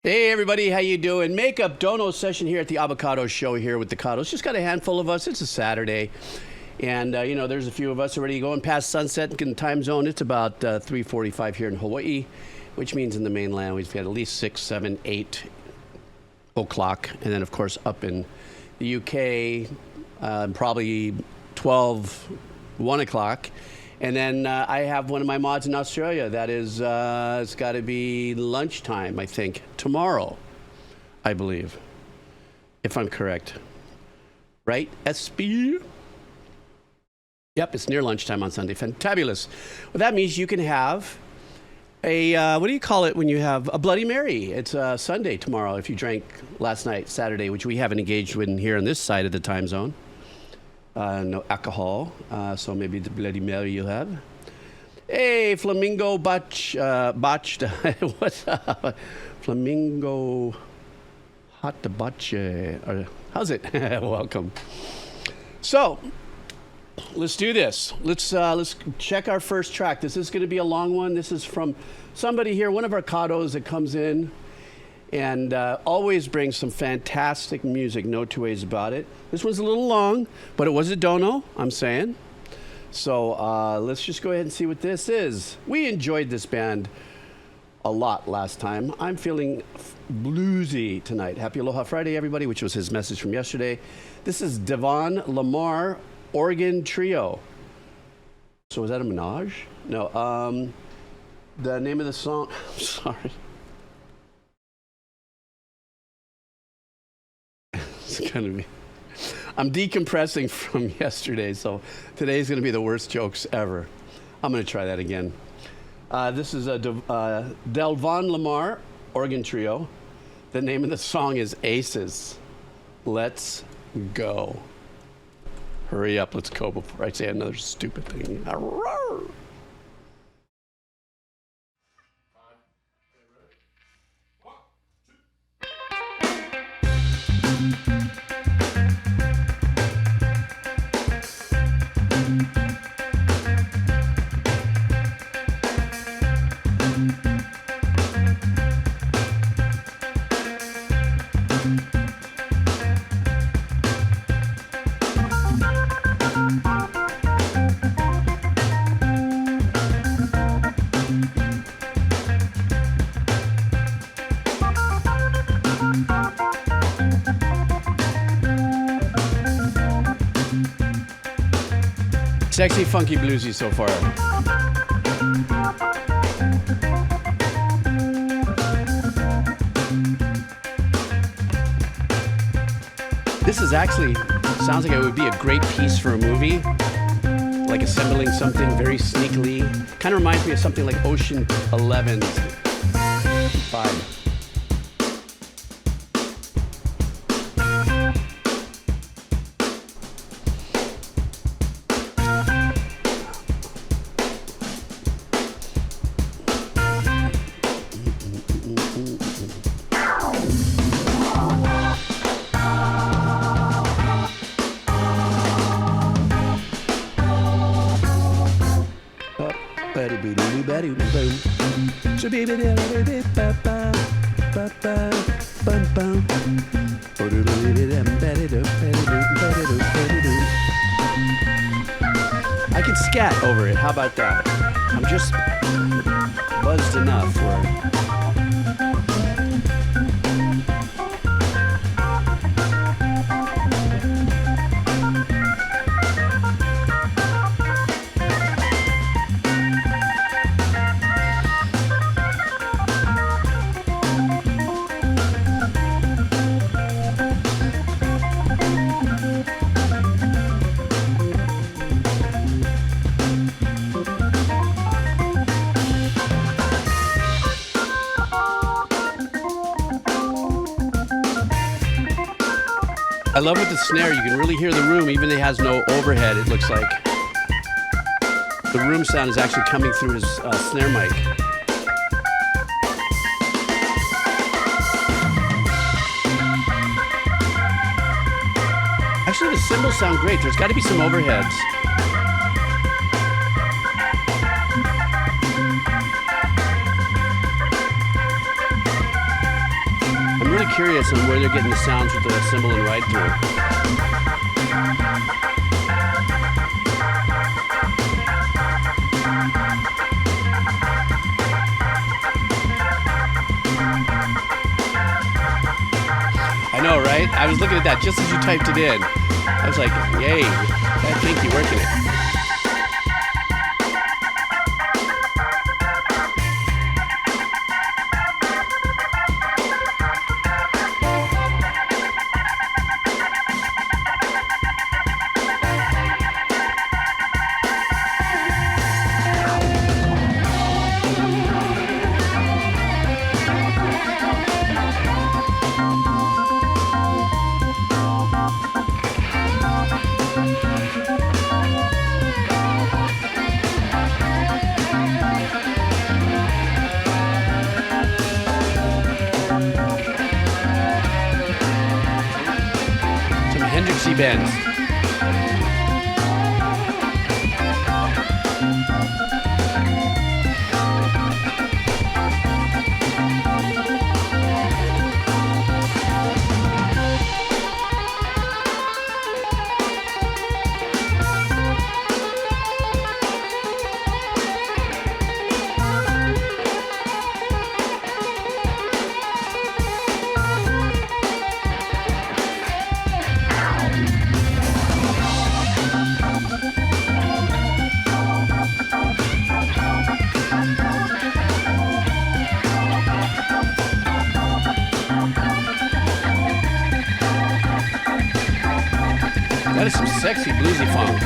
Hey everybody, how you doing? Makeup dono session here at the Abbacado show here with the Cados. Just got a handful of us. It's a Saturday. And, you know, there's a few of us already going past sunset in the time zone. It's about 3:45 here in Hawaii, which means in the mainland we've got at least 6, 7, 8 o'clock. And then, of course, up in the UK, probably 12, 1 o'clock. And then I have one of my mods in Australia. That is, it's got to be lunchtime, I think, tomorrow, I believe, if I'm correct. Right, SB? Yep, it's near lunchtime on Sunday. Fantabulous. Well, that means you can have a, what do you call it when you have a Bloody Mary? It's Sunday tomorrow if you drank last night, Saturday, which we haven't engaged with here on this side of the time zone. No alcohol, so maybe the Bloody Mary you have. Hey, Flamingo Botched. What's up? Flamingo Hot to Botch. How's it? Welcome. So, let's do this. Let's check our first track. This is going to be a long one. This is from somebody here, one of our Cados that comes in and always brings some fantastic music, no two ways about it. This one's a little long, but it was a dono, I'm saying. So let's just go ahead and see what this is. We enjoyed this band a lot last time. I'm feeling bluesy tonight. Happy Aloha Friday, everybody, which was his message from yesterday. This is Delvon Lamarr Organ Trio. So was that a menage? No. The name of the song, I'm sorry. It's gonna be. I'm decompressing from yesterday, so today's gonna be the worst jokes ever. I'm gonna try that again. This is a Delvon Lamarr organ trio. The name of the song is Aces. Let's go. Hurry up, let's go before I say another stupid thing. Arrgh. Sexy, funky, bluesy so far. This is actually, sounds like it would be a great piece for a movie. Like assembling something very sneakily. Kind of reminds me of something like Ocean 11's 5. I can scat over it. How about that? I'm just buzzed enough where I love with the snare, you can really hear the room, even if it has no overhead, it looks like. The room sound is actually coming through his snare mic. Actually, the cymbals sound great. There's got to be some overheads. really curious on where they're getting the sounds with the cymbal and ride through. I know, right? I was looking at that just as you typed it in. I was like, yay, that pinky working it. Bends. That is some sexy bluesy funk.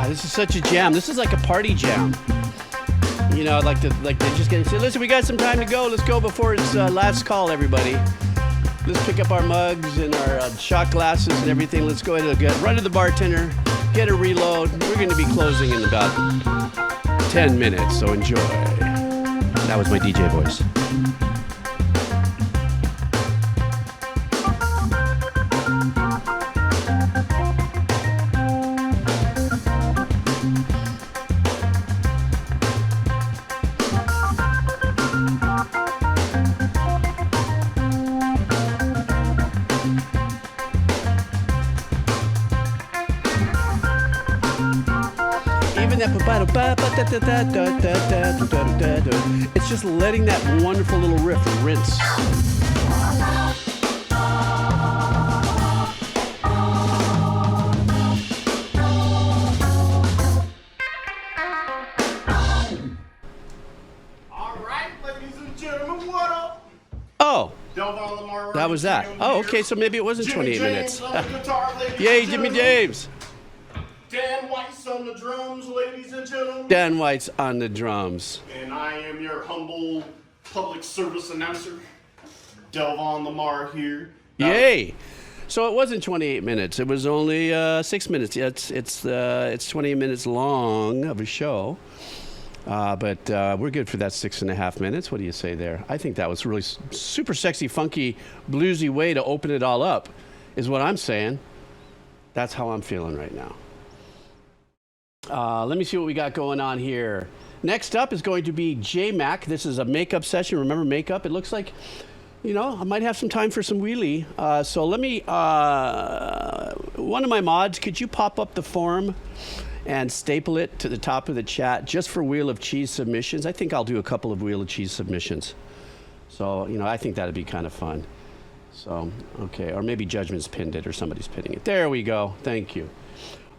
This is such a jam. This is like a party jam. You know, like they're just getting. So listen, we got some time to go. Let's go before it's last call, everybody. Let's pick up our mugs and our shot glasses and everything. Let's go ahead and run to the bartender, get a reload. We're going to be closing in about 10 minutes, so enjoy. That was my DJ voice. It's just letting that wonderful little riff rinse. All right, ladies and gentlemen, what up? Oh, Delvon, Lamarr, that was that. Oh, okay, so maybe it wasn't 28 minutes. Yay, Jimmy James. Dan White's on the drums, ladies and gentlemen. Dan White's on the drums. And I am your humble public service announcer, Delvon Lamarr here. Yay! So it wasn't 28 minutes. It was only 6 minutes. Yeah, it's 20 minutes long of a show. But we're good for that 6.5 minutes. What do you say there? I think that was really super sexy, funky, bluesy way to open it all up, is what I'm saying. That's how I'm feeling right now. Let me see what we got going on here. Next up is going to be J-Mac. This is a makeup session. Remember makeup? It looks like, you know, I might have some time for some wheelie. So let me, one of my mods, could you pop up the form and staple it to the top of the chat just for Wheel of Cheese submissions? I think I'll do a couple of Wheel of Cheese submissions. So, you know, I think that'd be kind of fun. So, okay, or maybe Judgment's pinned it or somebody's pinning it. There we go. Thank you.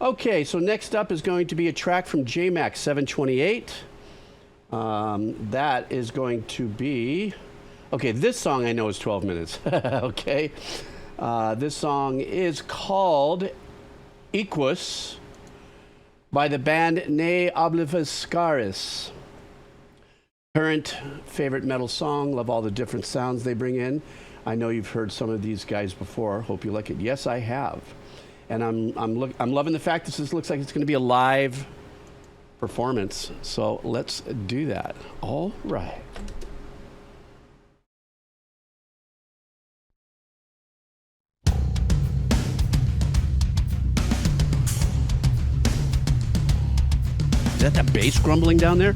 Okay, so next up is going to be a track from J-Mac 728. That is going to be... Okay, this song I know is 12 minutes. Okay. This song is called Equus by the band Obliviscaris. Current favorite metal song. Love all the different sounds they bring in. I know you've heard some of these guys before. Hope you like it. Yes, I have. And I'm loving the fact this looks like it's going to be a live performance. So let's do that. All right. Is that the bass grumbling down there?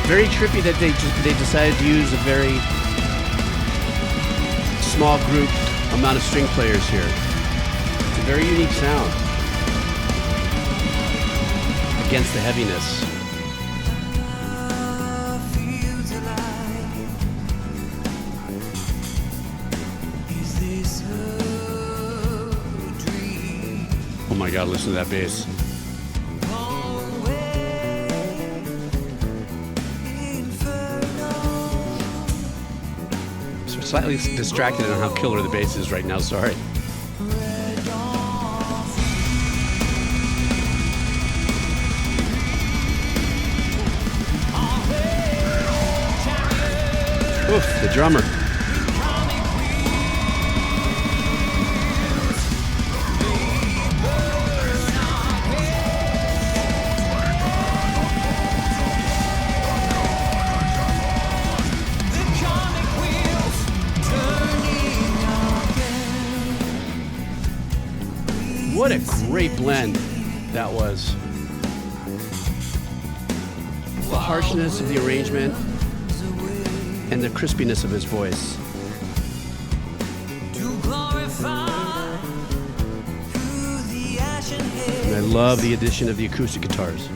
Very trippy that they decided to use a very small group amount of string players here. It's a very unique sound against the heaviness. Oh my God, listen to that bass. Slightly distracted on how killer the bass is right now, sorry. Oof, the drummer. What a great blend that was. The harshness of the arrangement and the crispiness of his voice. And I love the addition of the acoustic guitars.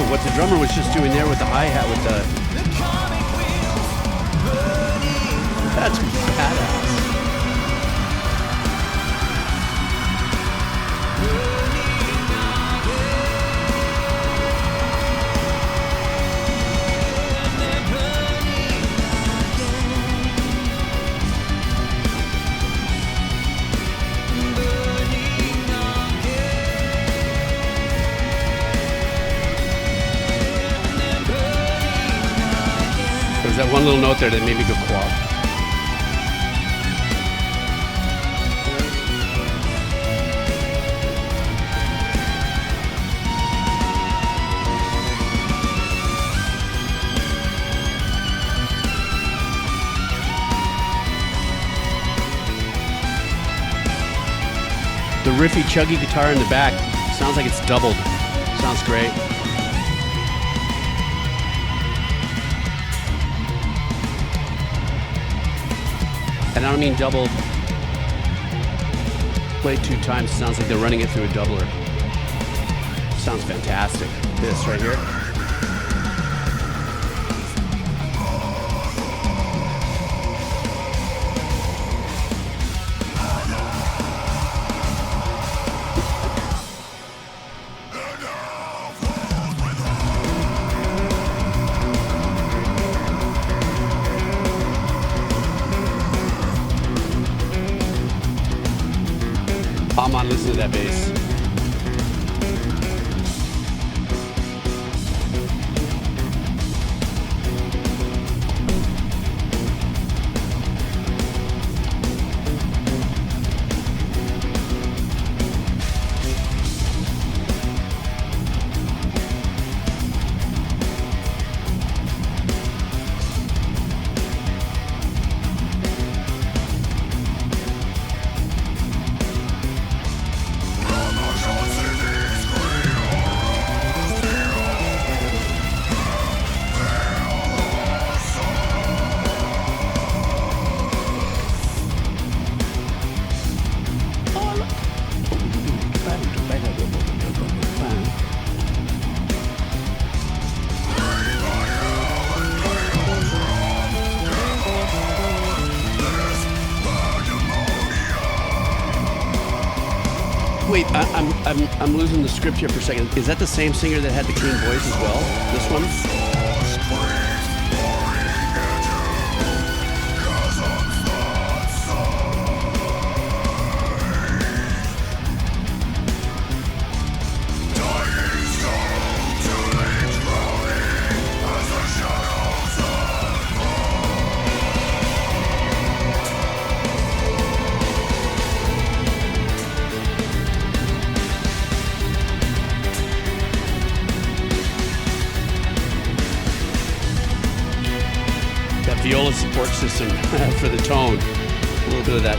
What the drummer was just doing there with the hi-hat with the... That's badass. There's that one little note there that made me go quack. The riffy, chuggy guitar in the back sounds like it's doubled. Sounds great. And I don't mean doubled. Played 2 times. Sounds like they're running it through a doubler. Sounds fantastic. This right here. Come on, listen to that bass. I'm losing the script here for a second. Is that the same singer that had the clean voice as well? This one? Viola support system for the tone. A little bit of that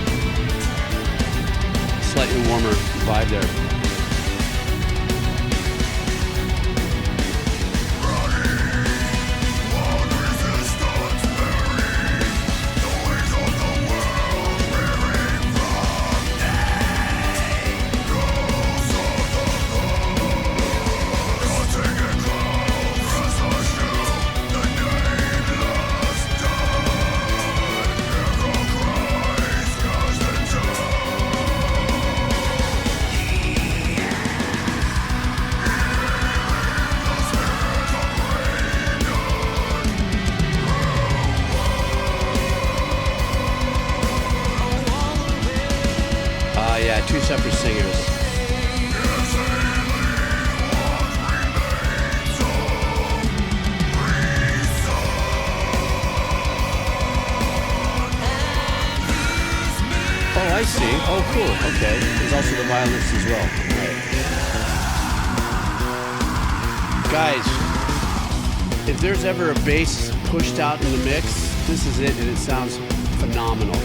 slightly warmer vibe there. Two separate singers. Oh, I see. Oh, cool. Okay. There's also the violinist as well. Right. Guys, if there's ever a bass pushed out in the mix, this is it, and it sounds phenomenal.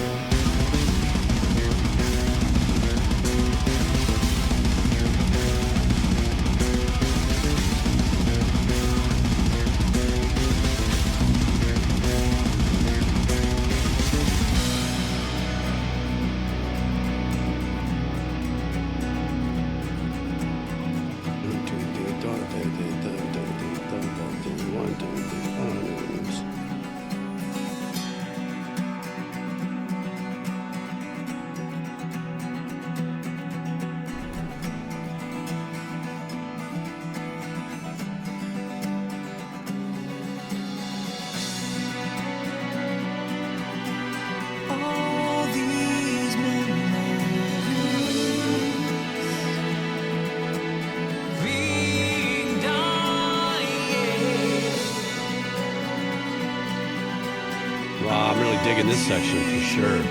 Digging this section for sure.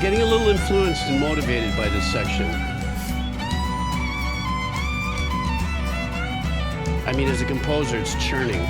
Getting a little influenced and motivated by this section. I mean, as a composer, it's churning.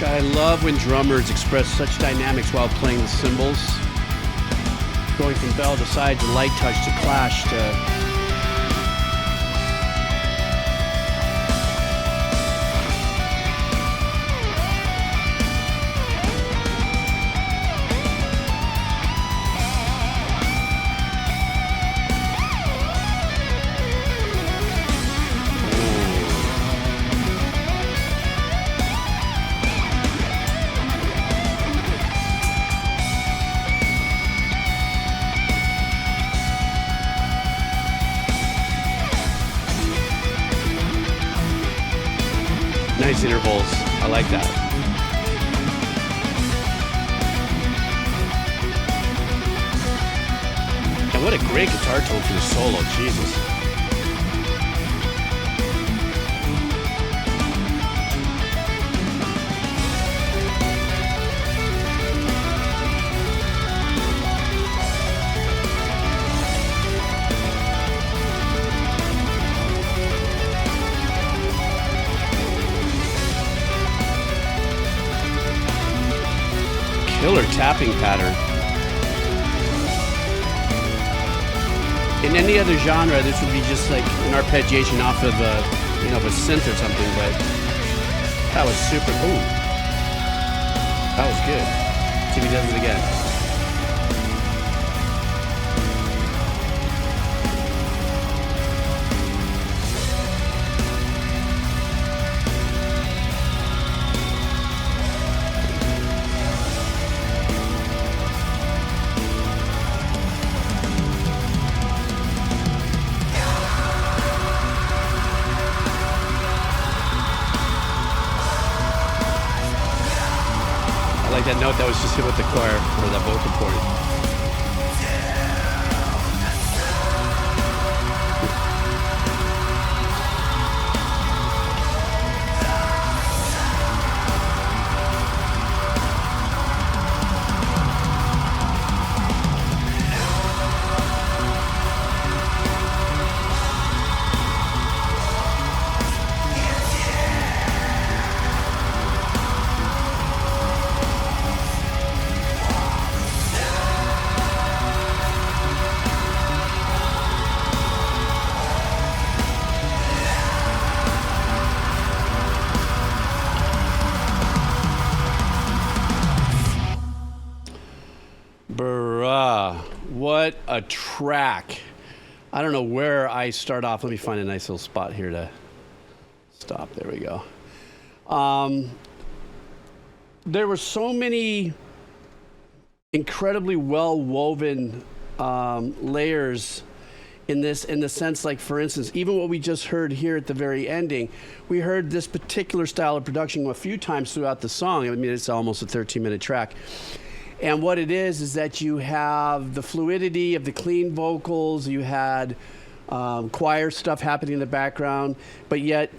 I love when drummers express such dynamics while playing the cymbals. Going from bell to side to light touch to clash to... nice intervals. I like that. And what a great guitar tone for the solo, Jesus. Killer tapping pattern. In any other genre, this would be just like an arpeggiation off of a, of a synth or something, but that was super cool. That was good. See if he does it again. That note that was just hit with the choir or that vocal point. What a track. I don't know where I start off. Let me find a nice little spot here to stop. There we go. There were so many incredibly well-woven layers in this, in the sense, like, for instance, even what we just heard here at the very ending, we heard this particular style of production a few times throughout the song. I mean, it's almost a 13-minute track. And what it is that you have the fluidity of the clean vocals, you had choir stuff happening in the background, but yet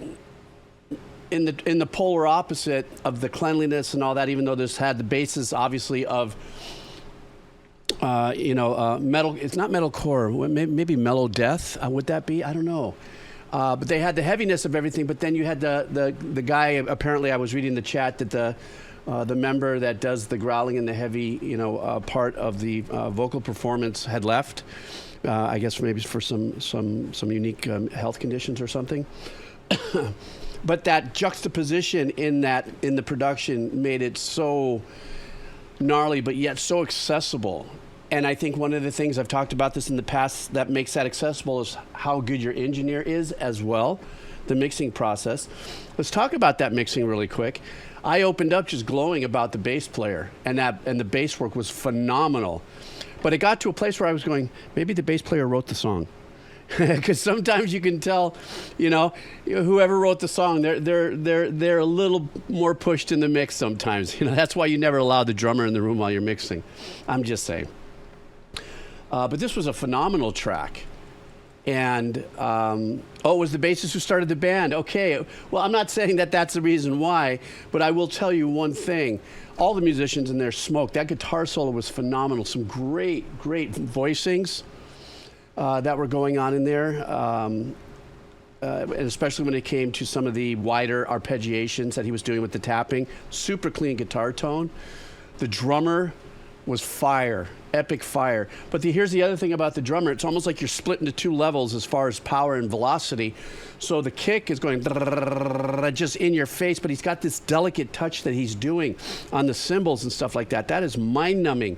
in the polar opposite of the cleanliness and all that, even though this had the basis, obviously, of metal. It's not metalcore. Maybe mellow death. Would that be? I don't know. But they had the heaviness of everything. But then you had the guy. Apparently, I was reading the chat that the member that does the growling and the heavy, part of the vocal performance had left. I guess maybe for some unique health conditions or something. But that juxtaposition in the production made it so gnarly, but yet so accessible. And I think one of the things, I've talked about this in the past, that makes that accessible is how good your engineer is as well, the mixing process. Let's talk about that mixing really quick. I opened up just glowing about the bass player, and the bass work was phenomenal. But it got to a place where I was going, maybe the bass player wrote the song. Because sometimes you can tell, whoever wrote the song, they're a little more pushed in the mix sometimes. That's why you never allow the drummer in the room while you're mixing. I'm just saying. But this was a phenomenal track. And, it was the bassist who started the band. Okay, well, I'm not saying that that's the reason why, but I will tell you one thing. All the musicians in there smoked. That guitar solo was phenomenal. Some great voicings that were going on in there, and especially when it came to some of the wider arpeggiations that he was doing with the tapping. Super clean guitar tone. The drummer was fire, epic fire. But here's the other thing about the drummer. It's almost like you're split into two levels as far as power and velocity. So the kick is going just in your face, but he's got this delicate touch that he's doing on the cymbals and stuff like that. That is mind-numbing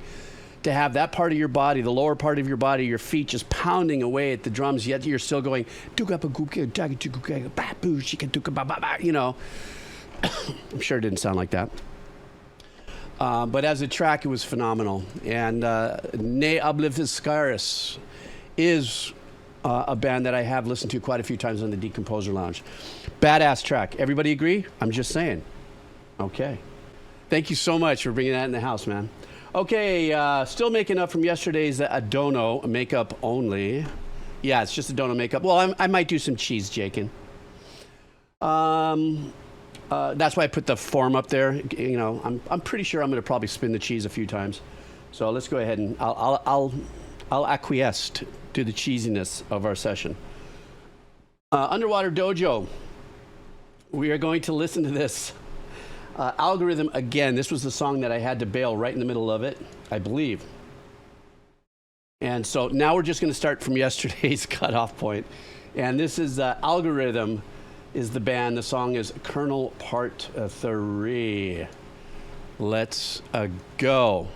to have that part of your body, the lower part of your body, your feet just pounding away at the drums, yet you're still going, I'm sure it didn't sound like that. But as a track, it was phenomenal. And Obliviscaris is a band that I have listened to quite a few times on the Decomposer Lounge. Badass track. Everybody agree? I'm just saying. Okay. Thank you so much for bringing that in the house, man. Okay, still making up from yesterday's Adono makeup only. Yeah, it's just Adono makeup. Well, I might do some cheese jaking. That's why I put the form up there. You know, I'm pretty sure I'm going to probably spin the cheese a few times. So let's go ahead and I'll acquiesce to the cheesiness of our session. Underwater Dojo. We are going to listen to this algorithm again. This was the song that I had to bail right in the middle of it, I believe. And so now we're just going to start from yesterday's cutoff point. And this is Algorithm is the band. The song is Kernal Part 3. Let's go.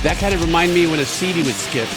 That kind of reminded me when a CD would skip.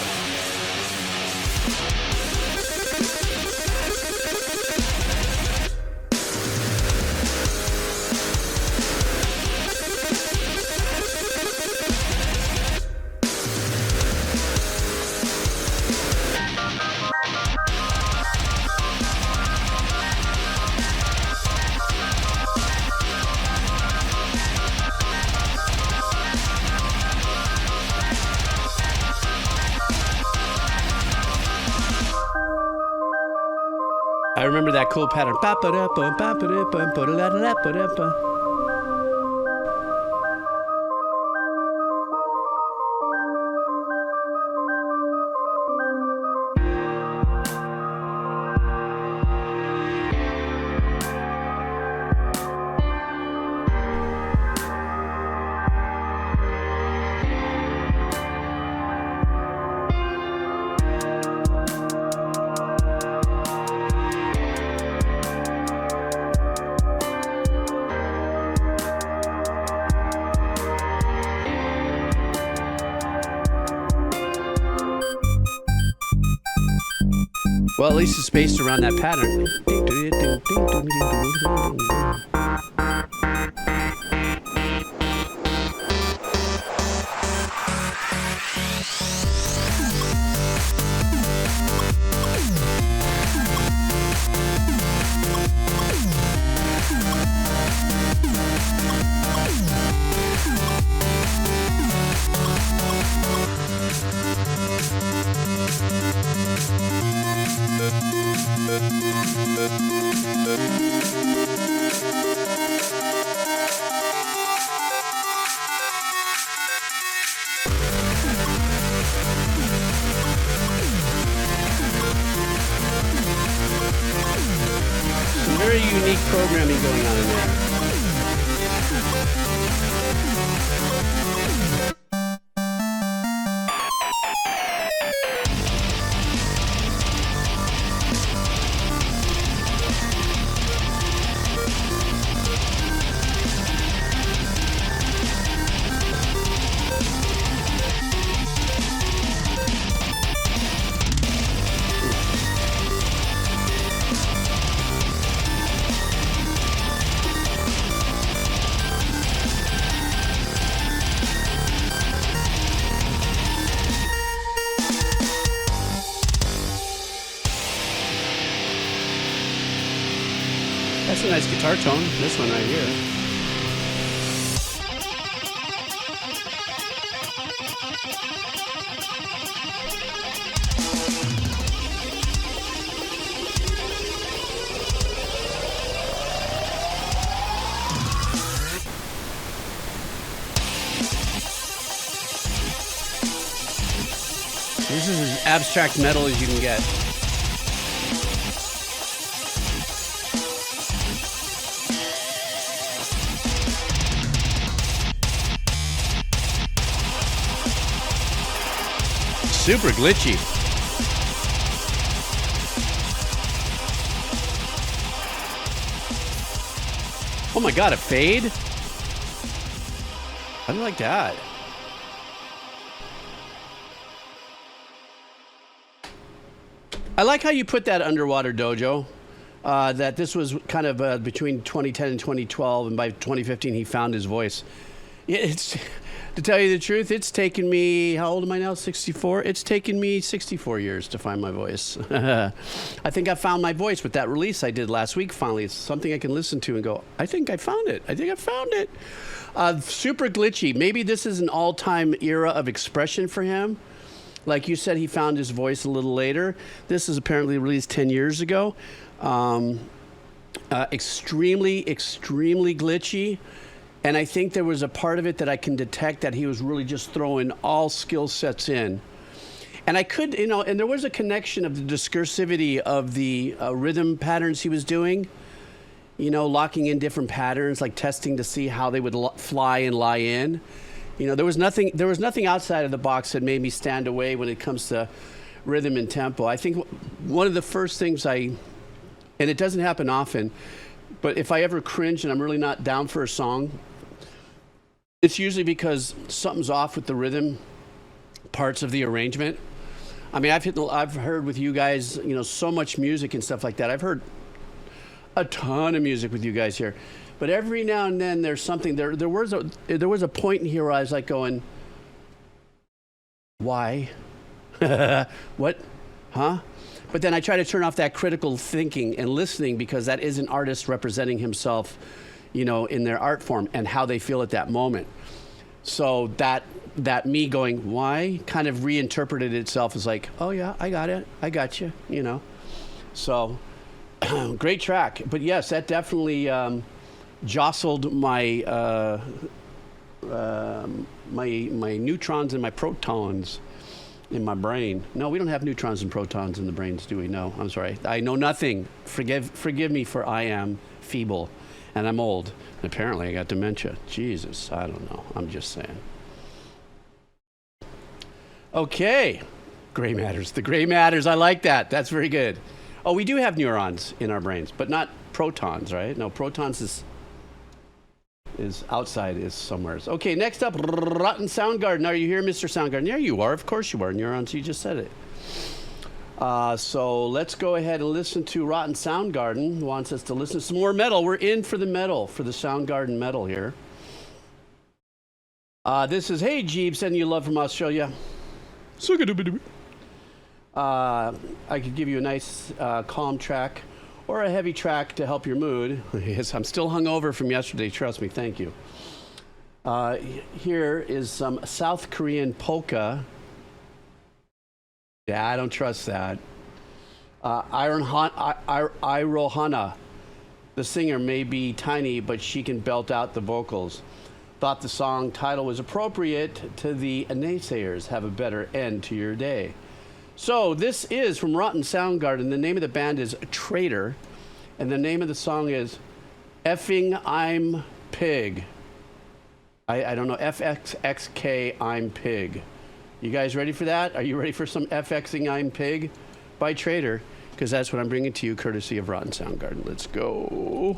I remember that cool pattern. Well, at least it's spaced around that pattern. Very unique programming going on in there. That's a nice guitar tone. This one right here. This is as abstract metal as you can get. Super glitchy. Oh my god, a fade? I like that. I like how you put that Underwater Dojo, that this was kind of between 2010 and 2012, and by 2015 he found his voice. It's, to tell you the truth, it's taken me, how old am I now, 64? It's taken me 64 years to find my voice. I think I found my voice with that release I did last week, finally. It's something I can listen to and go, I think I found it. I think I found it. Super glitchy. Maybe this is an all-time era of expression for him. Like you said, he found his voice a little later. This is apparently released 10 years ago. Extremely, extremely glitchy. And I think there was a part of it that I can detect that he was really just throwing all skill sets in. And I could, and there was a connection of the discursivity of the rhythm patterns he was doing. Locking in different patterns, like testing to see how they would fly and lie in. There was nothing outside of the box that made me stand away when it comes to rhythm and tempo. I think one of the first things and it doesn't happen often, but if I ever cringe and I'm really not down for a song, it's usually because something's off with the rhythm parts of the arrangement. I mean, I've heard with you guys, so much music and stuff like that. I've heard a ton of music with you guys here. But every now and then there's something there was a point in here where I was like going, why? What? Huh? But then I try to turn off that critical thinking and listening, because that is an artist representing himself, in their art form and how they feel at that moment. So that me going, why, kind of reinterpreted itself as like, oh yeah, I got it. I got you, So great track. But yes, that definitely jostled my my neutrons and my protons in my brain. No, we don't have neutrons and protons in the brains, do we? No, I'm sorry. I know nothing. Forgive me, for I am feeble and I'm old. And apparently I got dementia. Jesus, I don't know. I'm just saying. Okay. Gray matters. The gray matters. I like that. That's very good. Oh, we do have neurons in our brains, but not protons, right? No, protons is outside, is somewhere. Okay, next up, Rotten Soundgarden. Are you here, Mr. Soundgarden? There you are. Of course you are. Neurons, you just said it. So let's go ahead and listen to Rotten Soundgarden. Wants us to listen to some more metal. We're in for the metal, for the Soundgarden metal here. This is, hey, Jeeb, sending you love from Australia. I could give you a nice calm track or a heavy track to help your mood. Yes, I'm still hungover from yesterday, trust me, thank you. Here is some South Korean polka. Yeah, I don't trust that. Irohana. The singer may be tiny, but she can belt out the vocals. Thought the song title was appropriate to the naysayers. Have a better end to your day. So this is from Rotten Soundgarden. The name of the band is Traitor, and the name of the song is Effing I'm Pig. I don't know, FXXK I'm Pig. You guys ready for that? Are you ready for some FXing I'm Pig by Traitor? Because that's what I'm bringing to you courtesy of Rotten Soundgarden. Let's go.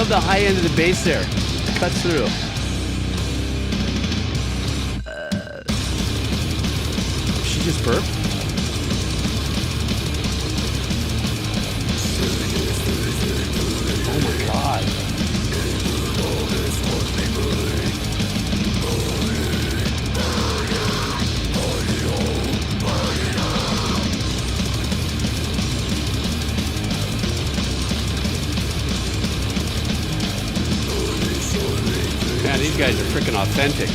love the high end of the bass there. It cuts through. She just burped. Oh my God. Man, these guys are freaking authentic.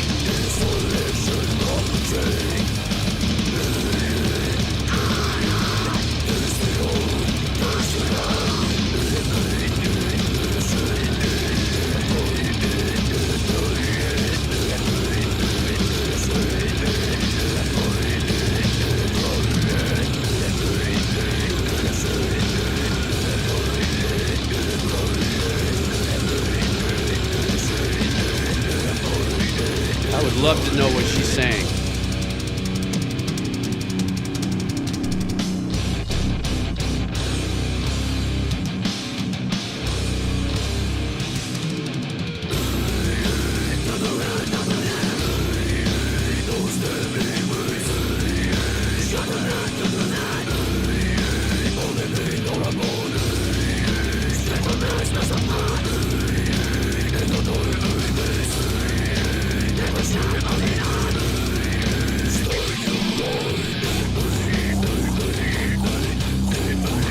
I would love to know what she's saying.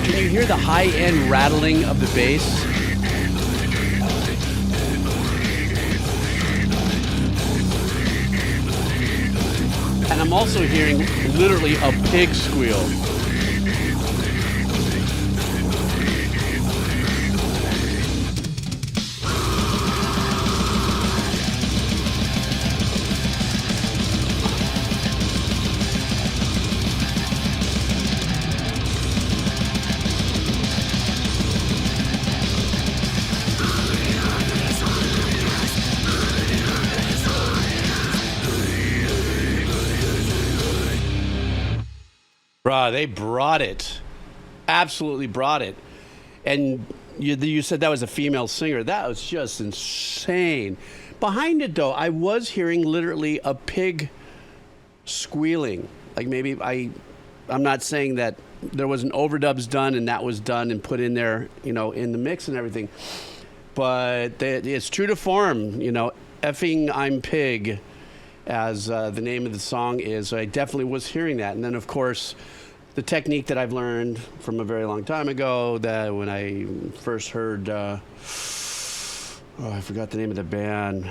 Can you hear the high-end rattling of the bass? And I'm also hearing literally a pig squeal. They brought it. Absolutely brought it. And you said that was a female singer. That was just insane. Behind it, though, I was hearing literally a pig squealing. Like maybe I'm not saying that there was an overdubs done and that was done and put in there, you know, in the mix and everything. But it's true to form, you know, effing I'm pig, as the name of the song is. So I definitely was hearing that. And then, of course, the technique that I've learned from a very long time ago, that when I first heard, I forgot the name of the band.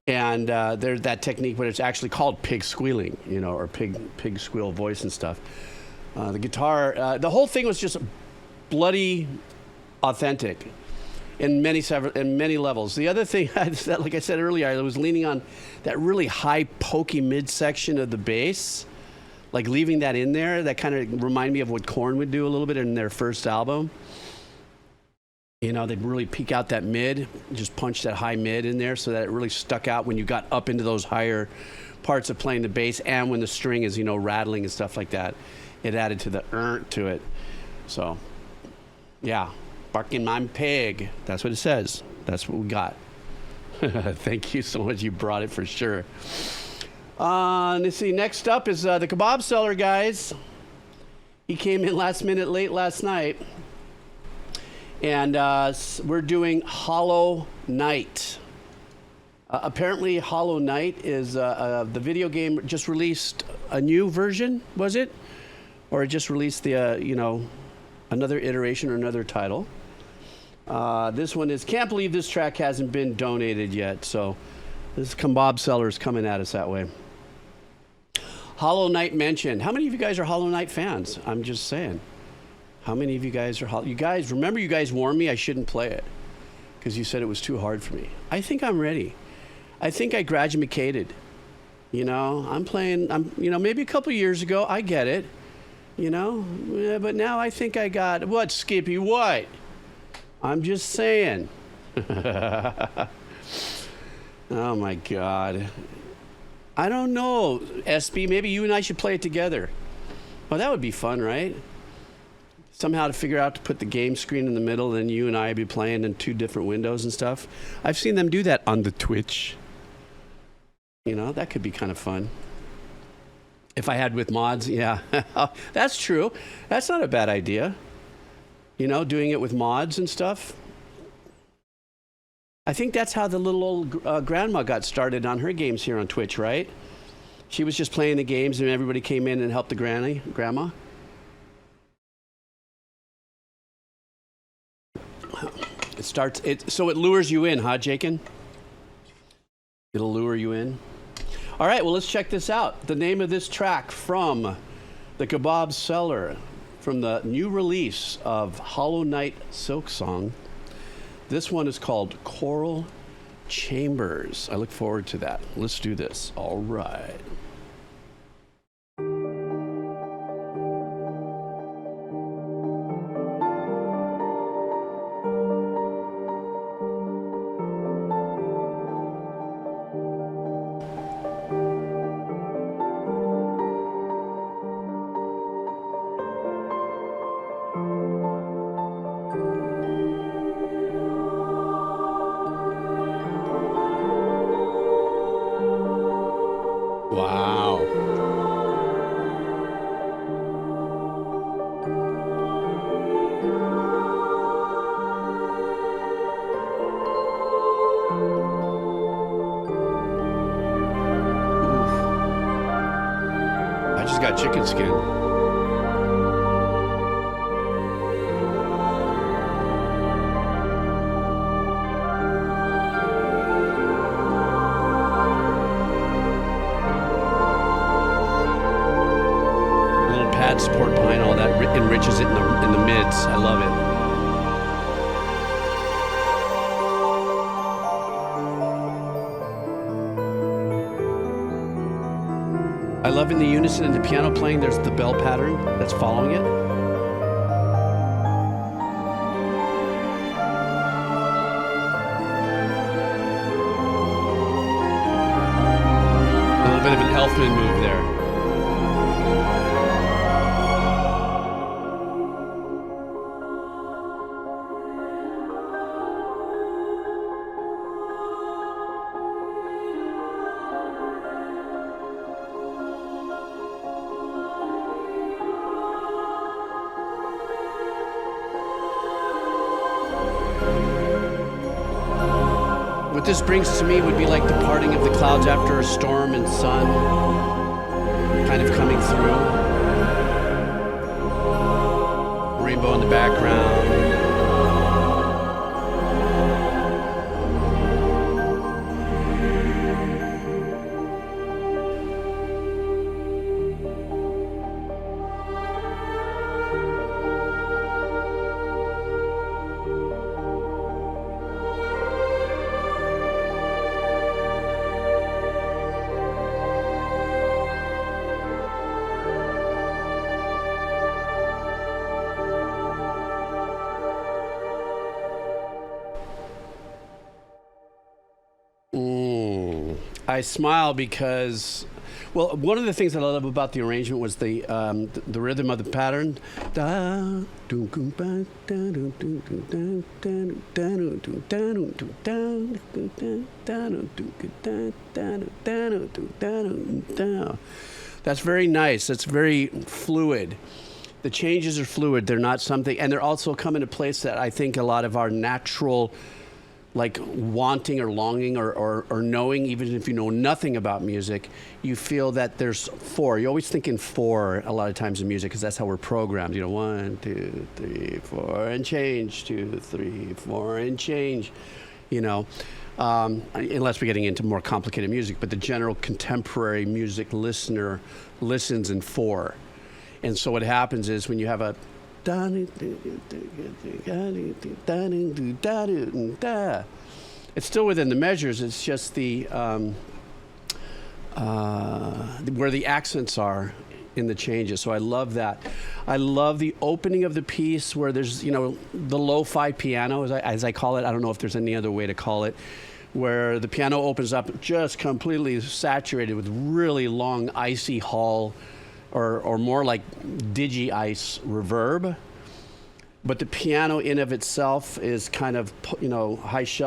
There's that technique, but it's actually called pig squealing, you know, or pig squeal voice and stuff. The guitar, the whole thing was just bloody authentic in many levels. The other thing, like I said earlier, I was leaning on that really high, pokey midsection of the bass, like leaving that in there. That kind of reminded me of what Korn would do a little bit in their first album. You know, they'd really peak out that mid, just punch that high mid in there so that it really stuck out when you got up into those higher parts of playing the bass, and when the string is, you know, rattling and stuff like that. It added to the to it. So, yeah. Barking my pig. That's what it says. That's what we got. Thank you so much. You brought it for sure. Let's see. Next up is the kebab seller, guys. He came in last minute late last night. And we're doing Hollow Knight. Apparently, Hollow Knight is the video game just released a new version, was it? Or it just released the, you know, another iteration or another title. This one is, can't believe this track hasn't been donated yet. So this kebab seller is coming at us that way. Hollow Knight mentioned. How many of you guys are Hollow Knight fans? I'm just saying. How many of you guys are you guys, remember you guys warned me I shouldn't play it because you said it was too hard for me. I think I'm ready. I think I graduated. You know, you know, maybe a couple years ago, I get it. You know, yeah, but now I think I got, what, Skippy, what? I'm just saying. Oh my God. I don't know, SB, maybe you and I should play it together. Well, that would be fun, right? somehow to figure out to put the game screen in the middle, and then you and I be playing in 2 different windows and stuff. I've seen them do that on the Twitch. You know, that could be kind of fun. If I had with mods, yeah. That's true. That's not a bad idea. You know, doing it with mods and stuff. I think that's how the little old grandma got started on her games here on Twitch, right? She was just playing the games and everybody came in and helped the grandma. So it lures you in, huh, Jakin? It'll lure you in. All right, well, let's check this out. The name of this track from the Kebab Cellar, from the new release of Hollow Knight Silksong. This one is called Choral Chambers. I look forward to that. Let's do this. All right. Got chicken skin. Little pad support behind all that enriches it in the mids. I love it. I love in the unison in the piano playing, there's the bell pattern that's following it. A little bit of an Elfman move there. What this brings to me would be like the parting of the clouds after a storm and sun kind of coming through. Rainbow in the background. I smile because, well, one of the things that I love about the arrangement was the rhythm of the pattern. That's very nice. That's very fluid. The changes are fluid. They're not something, and they're also come into place that I think a lot of our natural, like wanting or longing or knowing, even if you know nothing about music, you feel that there's 4. You always think in 4 a lot of times in music because that's how we're programmed. You know, 1, 2, 3, 4, and change. 2, 3, 4, and change. You know, unless we're getting into more complicated music, but the general contemporary music listener listens in 4. And so what happens is when you have a it's still within the measures. It's just the where the accents are in the changes. So I love that. I love the opening of the piece where there's, you know, the lo-fi piano, as I call it. I don't know if there's any other way to call it, where the piano opens up just completely saturated with really long icy hall or more like digi-ice reverb. but the piano in of itself is kind of, you know,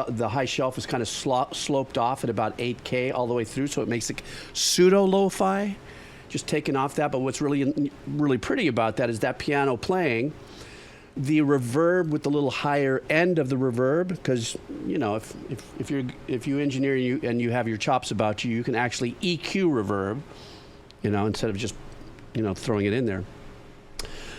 the high shelf is kind of sloped off at about 8K all the way through, so it makes it pseudo lo-fi, just taking off that. But what's really pretty about that is that piano playing, the reverb with the little higher end of the reverb, because, you know, if you engineer and you have your chops about you, you can actually EQ reverb, you know, instead of just, you know, throwing it in there.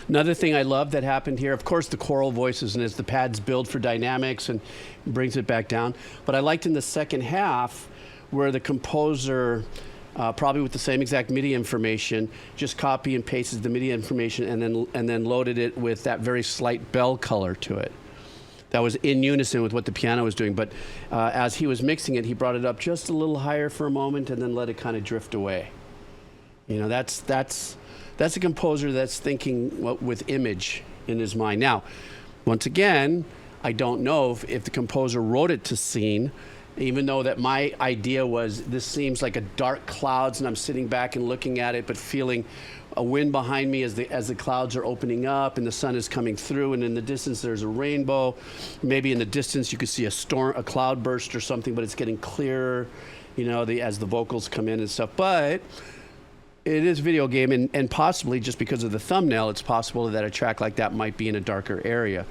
Another thing I love that happened here, of course, the choral voices, and as the pads build for dynamics and brings it back down. But I liked in the second half where the composer, probably with the same exact MIDI information, just copy and pasted the MIDI information and then loaded it with that very slight bell color to it. That was in unison with what the piano was doing. But as he was mixing it, he brought it up just a little higher for a moment and then let it kind of drift away. You know, that's a composer that's thinking with image in his mind. Now, once again, I don't know if the composer wrote it to scene, even though that my idea was this seems like a dark clouds and I'm sitting back and looking at it, but feeling a wind behind me as the clouds are opening up and the sun is coming through, and in the distance there's a rainbow. Maybe in the distance you could see a cloud burst or something, but it's getting clearer, you know, as the vocals come in and stuff. But it is a video game, and possibly just because of the thumbnail, it's possible that a track like that might be in a darker area.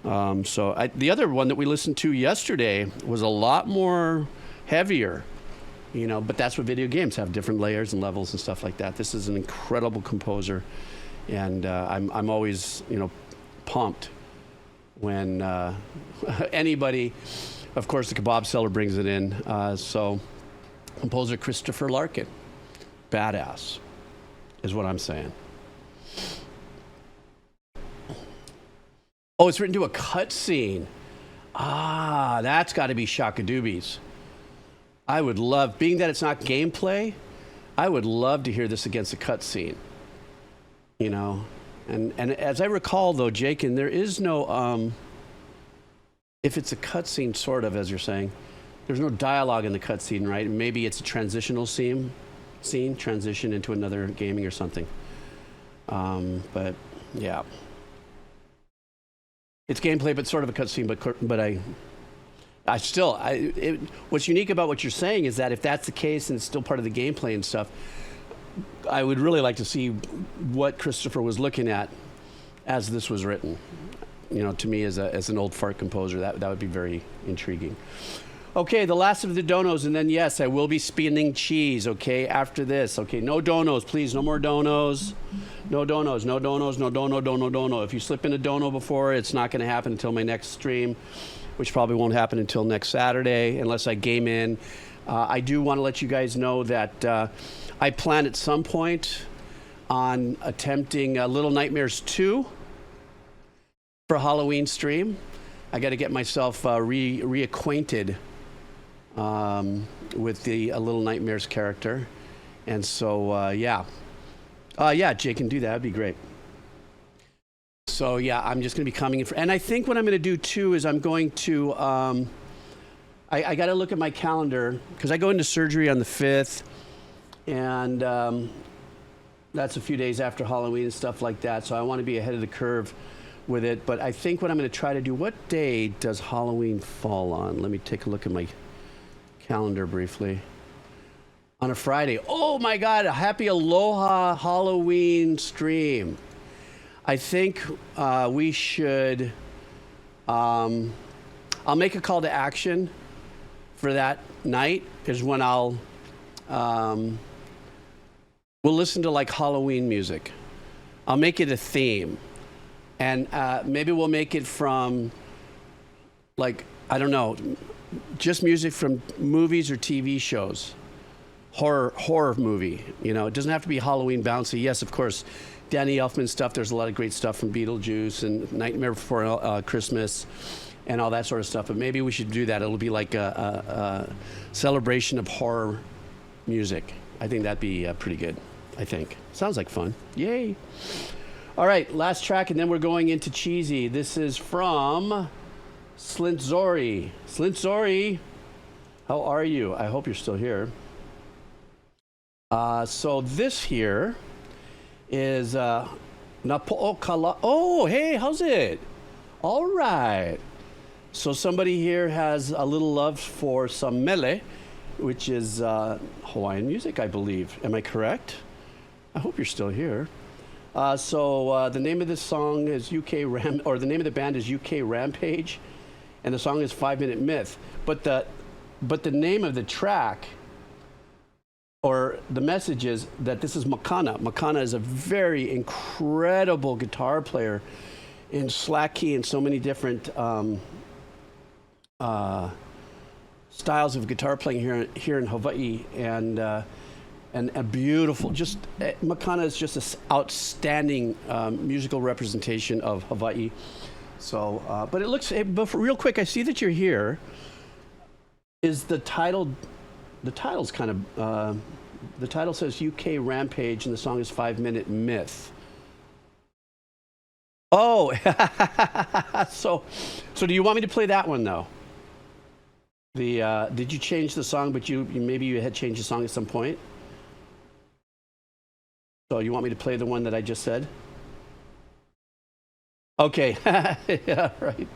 The other one that we listened to yesterday was a lot more heavier, you know, but that's what video games have, different layers and levels and stuff like that. This is an incredible composer, and I'm always, you know, pumped when anybody, of course, the kebab seller brings it in. So composer Christopher Larkin. Badass is what I'm saying. Oh, it's written to a cutscene. Ah, that's got to be Shakadoobies. I would love, being that it's not gameplay, I would love to hear this against a cutscene. You know, and as I recall though, Jake, and there is no if it's a cutscene, sort of, as you're saying, there's no dialogue in the cutscene, right? Maybe it's a transitional scene, transition into another gaming or something. But yeah, it's gameplay, but sort of a cutscene. But what's unique about what you're saying is that if that's the case and it's still part of the gameplay and stuff, I would really like to see what Christopher was looking at as this was written. You know, to me as an old fart composer, that would be very intriguing. Okay, the last of the donos, and then yes, I will be spinning cheese, okay, after this. Okay, no donos, please, no more donos. No donos, no donos, no dono. If you slip in a dono before, it's not going to happen until my next stream, which probably won't happen until next Saturday, unless I game in. I do want to let you guys know that I plan at some point on attempting Little Nightmares 2 for a Halloween stream. I got to get myself reacquainted with the Little Nightmares character, and so yeah, Jake can do that. That'd be great. So yeah, I'm just gonna be coming in and I think what I'm gonna do too is I'm going to I got to look at my calendar because I go into surgery on the 5th, and that's a few days after Halloween and stuff like that. So I want to be ahead of the curve with it. But I think what I'm going to try to do. What day does Halloween fall on? Let me take a look at my calendar briefly. On a Friday. Oh my God, a happy Aloha Halloween stream. I think we should, I'll make a call to action for that night is when we'll listen to like Halloween music. I'll make it a theme. And maybe we'll make it from like, I don't know, just music from movies or TV shows. Horror movie, you know, it doesn't have to be Halloween bouncy. Yes, of course, Danny Elfman stuff. There's a lot of great stuff from Beetlejuice and Nightmare Before Christmas and all that sort of stuff. But maybe we should do that. It'll be like a celebration of horror music. I think that'd be pretty good. I think. Sounds like fun. Yay. All right, last track, and then we're going into cheesy. This is from Slintzori. Slintzori, how are you? I hope you're still here. So this here is Nopo'o Ka. Oh, hey, how's it? All right. So somebody here has a little love for some mele, which is Hawaiian music, I believe. Am I correct? I hope you're still here. So the name of this song is the name of the band is UKRampage, and the song is 5 Minute Myth. But the name of the track, or the message, is that this is Makana. Makana is a very incredible guitar player in slack key and so many different styles of guitar playing here in Hawaii, and a beautiful, Makana is just an outstanding musical representation of Hawaii. So, but it looks, but real quick, I see that you're here. Is the title's kind of, the title says UKRampage and the song is 5 Minute Myth. Oh, so do you want me to play that one though? Did you change the song, but maybe you had changed the song at some point? So you want me to play the one that I just said? Okay. Yeah, right.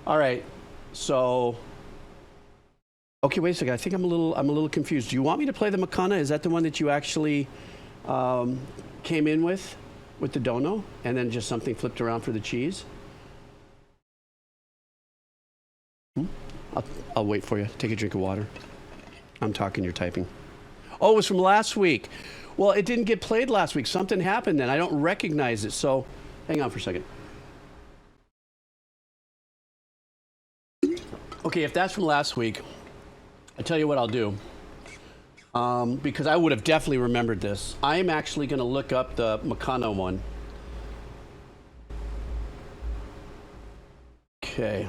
All right. So, okay, wait a second. I think I'm a little confused. Do you want me to play the Makana? Is that the one that you actually came in with the dono, and then just something flipped around for the cheese? I'll wait for you. Take a drink of water. I'm talking, you're typing. Oh, it was from last week. Well, it didn't get played last week. Something happened then. I don't recognize it. So hang on for a second. Okay, if that's from last week, I tell you what I'll do. Because I would have definitely remembered this. I am actually going to look up the Makana one. Okay.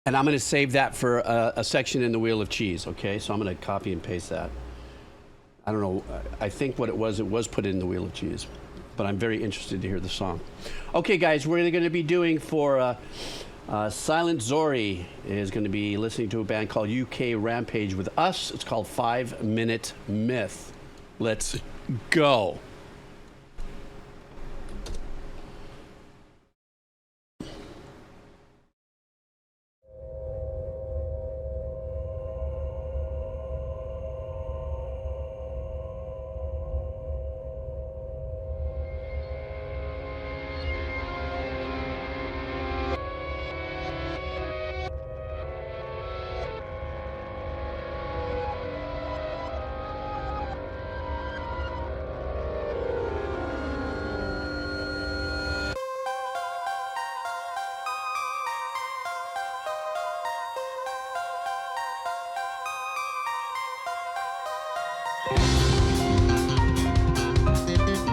And I'm going to save that for a section in the Wheel of Cheese, okay? So I'm going to copy and paste that. I don't know. I think what it was put in the Wheel of Cheese. But I'm very interested to hear the song. Okay, guys, we're going to be doing for Silent Zori is going to be listening to a band called UKRampage with us. It's called 5 Minute Myth. Let's go.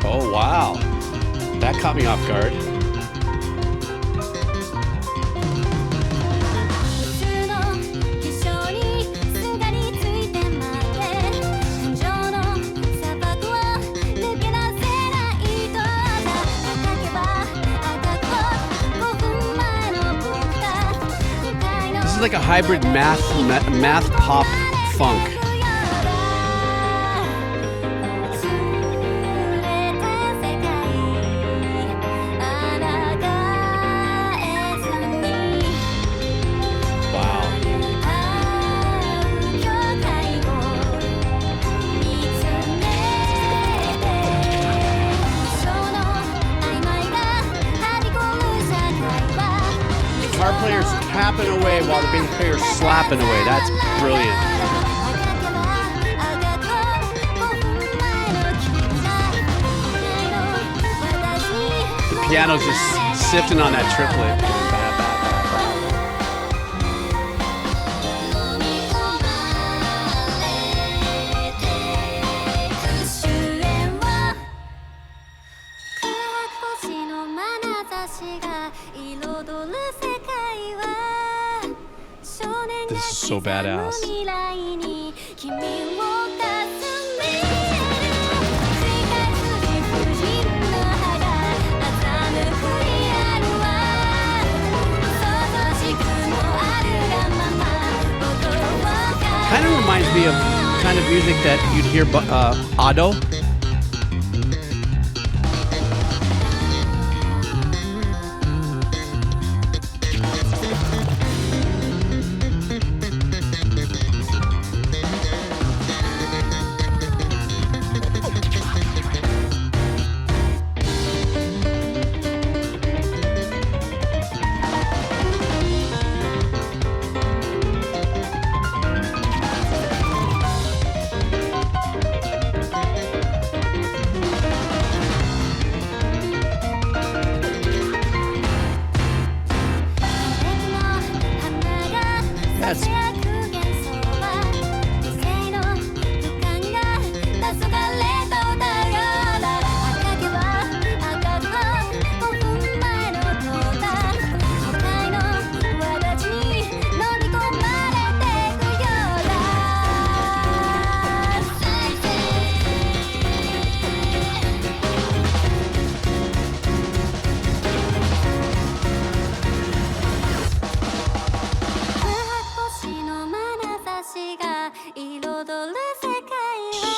Oh, wow. That caught me off guard. This is like a hybrid math pop funk. Players tapping away while the bass player's slapping away. That's brilliant. The piano's just sifting on that triplet. This is so badass. Kind of reminds me of kind of music that you'd hear Ado.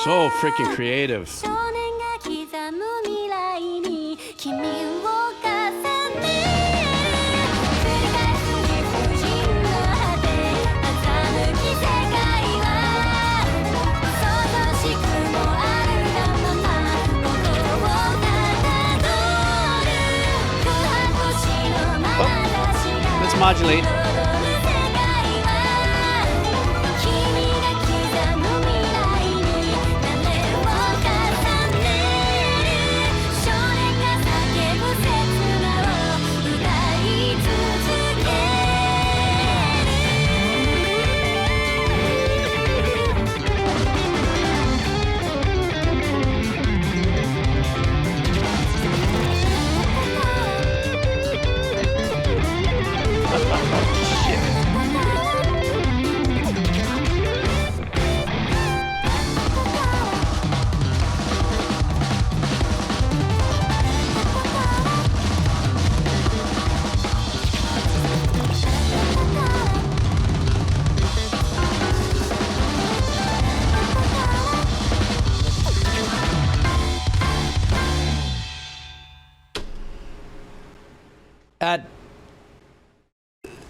So freaking creative. Let's modulate.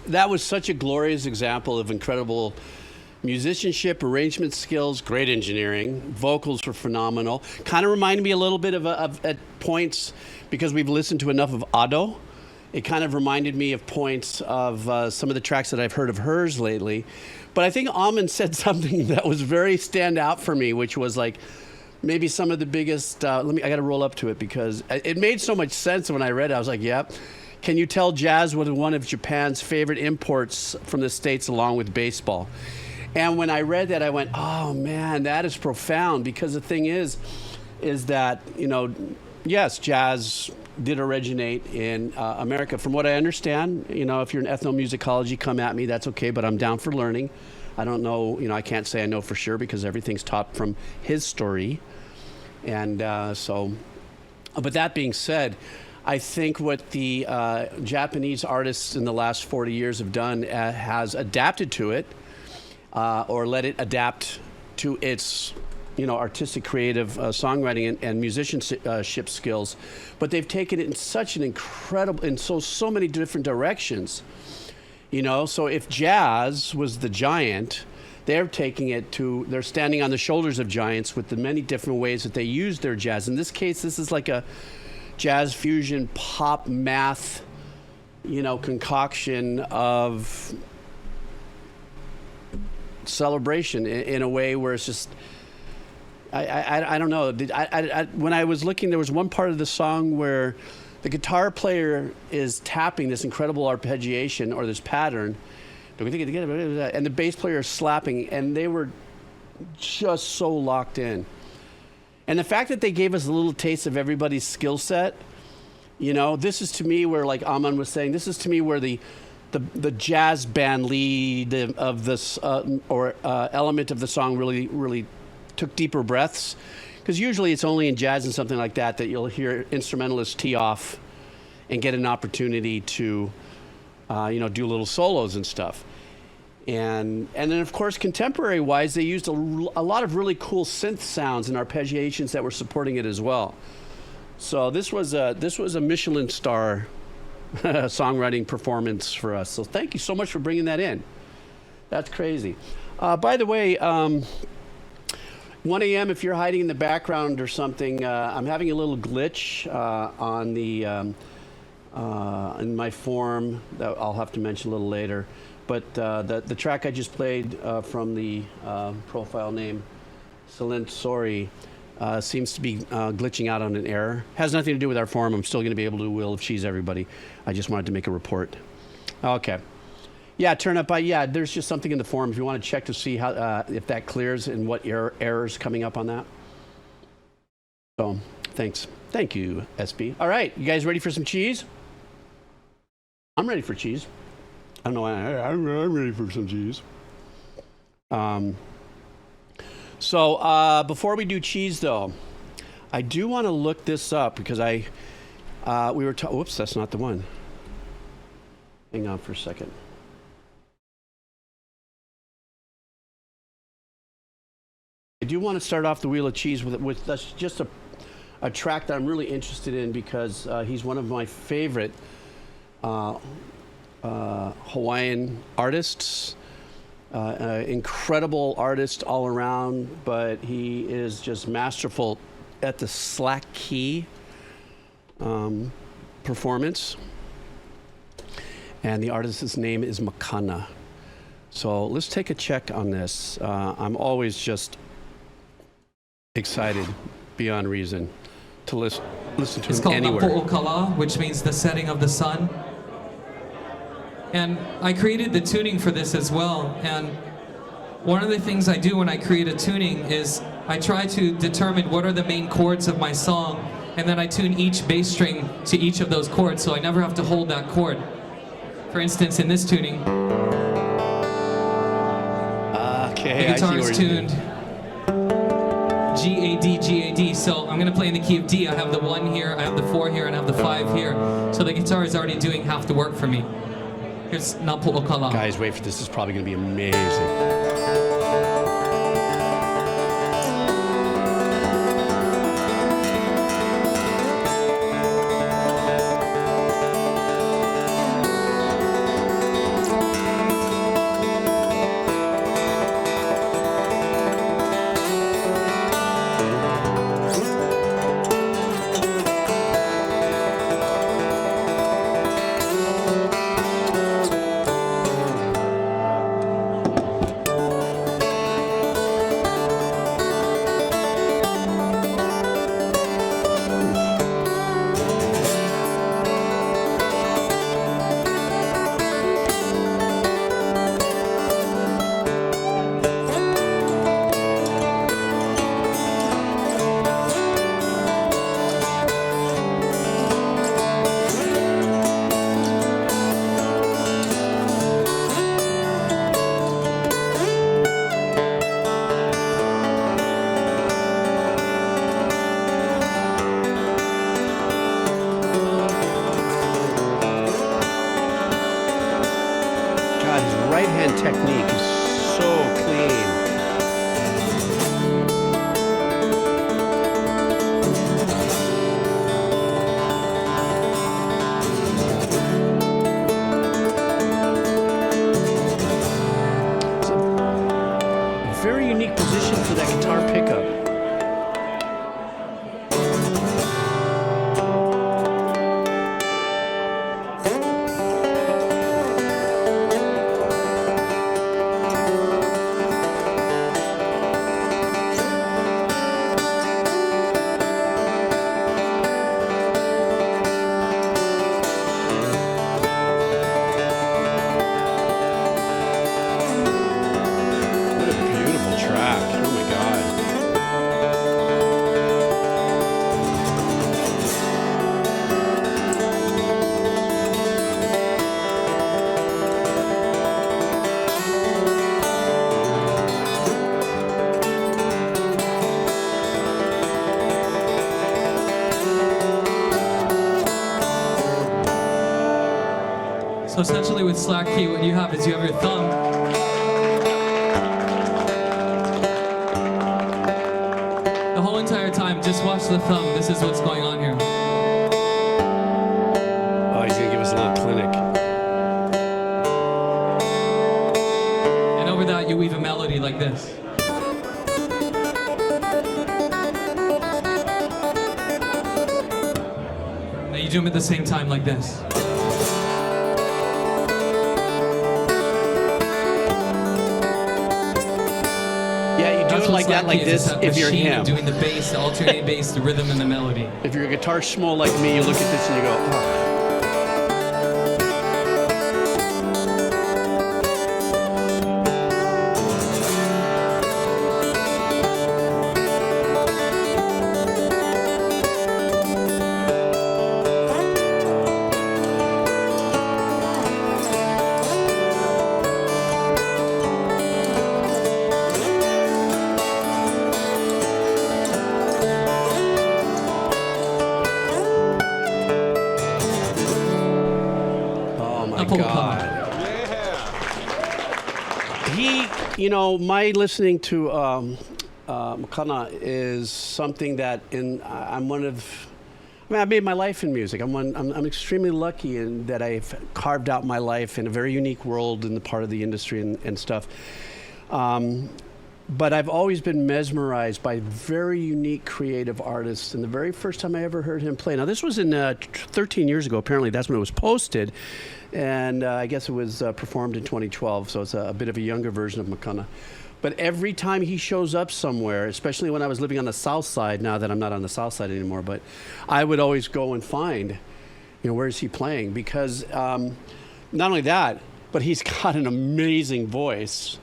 That was such a glorious example of incredible musicianship, arrangement skills, great engineering. Vocals were phenomenal. Kind of reminded me a little bit of at points, because we've listened to enough of Ado. It kind of reminded me of points of some of the tracks that I've heard of hers lately. But I think Amon said something that was very stand out for me, which was like maybe some of the biggest. I got to roll up to it because it made so much sense when I read it. I was like, yep. Can you tell jazz was one of Japan's favorite imports from the States along with baseball? And when I read that, I went, oh man, that is profound, because the thing is that, you know, yes, jazz did originate in America. From what I understand, you know, if you're in ethnomusicology, come at me, that's okay, but I'm down for learning. I don't know, you know, I can't say I know for sure because everything's taught from his story. And but that being said, I think what the Japanese artists in the last 40 years have done has adapted to it, or let it adapt to its, you know, artistic, creative songwriting and musicianship skills. But they've taken it in such an incredible, in so many different directions. You know, so if jazz was the giant, they're taking it to, they're standing on the shoulders of giants with the many different ways that they use their jazz. In this case, this is like a jazz fusion pop math, you know, concoction of celebration in a way where it's just, I don't know. When I was looking, there was one part of the song where the guitar player is tapping this incredible arpeggiation or this pattern, and the bass player is slapping, and they were just so locked in. And the fact that they gave us a little taste of everybody's skill set, you know, this is to me where, like Aman was saying, this is to me where the jazz band lead of this element of the song really took deeper breaths. Because usually it's only in jazz and something like that that you'll hear instrumentalists tee off and get an opportunity to, you know, do little solos and stuff. And then, of course, contemporary-wise, they used a lot of really cool synth sounds and arpeggiations that were supporting it as well. So this was a Michelin star songwriting performance for us. So thank you so much for bringing that in. That's crazy. By the way, 1 a.m. if you're hiding in the background or something, I'm having a little glitch on the in my form that I'll have to mention a little later. But the track I just played from the profile name, Celine Sori, seems to be glitching out on an error. Has nothing to do with our forum. I'm still going to be able to do Wheel of Cheese, everybody. I just wanted to make a report. Okay. Yeah, turn up. Yeah, there's just something in the forum. If you want to check to see how if that clears and what errors coming up on that. So, thanks. Thank you, SB. All right, you guys ready for some cheese? I'm ready for cheese. I don't know why. I'm ready for some cheese. So before we do cheese, though, I do want to look this up because we were whoops, that's not the one. Hang on for a second. Okay, I do want to start off the Wheel of Cheese with just a track that I'm really interested in because he's one of my favorite Hawaiian artists. Incredible artist all around, but he is just masterful at the slack key performance. And the artist's name is Makana. So let's take a check on this. I'm always just excited beyond reason to listen to it's him anywhere. It's called Nopo'o Ka, which means the setting of the sun. And I created the tuning for this as well. And one of the things I do when I create a tuning is I try to determine what are the main chords of my song, and then I tune each bass string to each of those chords, so I never have to hold that chord. For instance, in this tuning, Okay, the guitar is tuned G, A, D, G, A, D. So I'm going to play in the key of D. I have the 1 here, I have the 4 here, and I have the 5 here. So the guitar is already doing half the work for me. Here's Nopo'o Ka. Guys, wait for this. This is probably going to be amazing. Technique is so clean. It's a very unique position for that guitar pickup. So essentially with slack key, what you have is you have your thumb. The whole entire time, just watch the thumb. This is what's going on here. Oh, he's going to give us a little clinic. And over that, you weave a melody like this. Now you do them at the same time like this. Like that, like this, if you're him. Doing the bass, the alternating bass, the rhythm, and the melody. If you're a guitar schmo like me, you look at this and you go, oh. You know, my listening to Makana is something that I'm one of. I mean, I made my life in music. I'm extremely lucky in that I've carved out my life in a very unique world in the part of the industry and stuff. But I've always been mesmerized by very unique creative artists. And the very first time I ever heard him play, now this was in 13 years ago, apparently that's when it was posted. And I guess it was performed in 2012, so it's a bit of a younger version of Makana. But every time he shows up somewhere, especially when I was living on the south side, now that I'm not on the south side anymore, but I would always go and find, where is he playing? Because not only that, but he's got an amazing voice.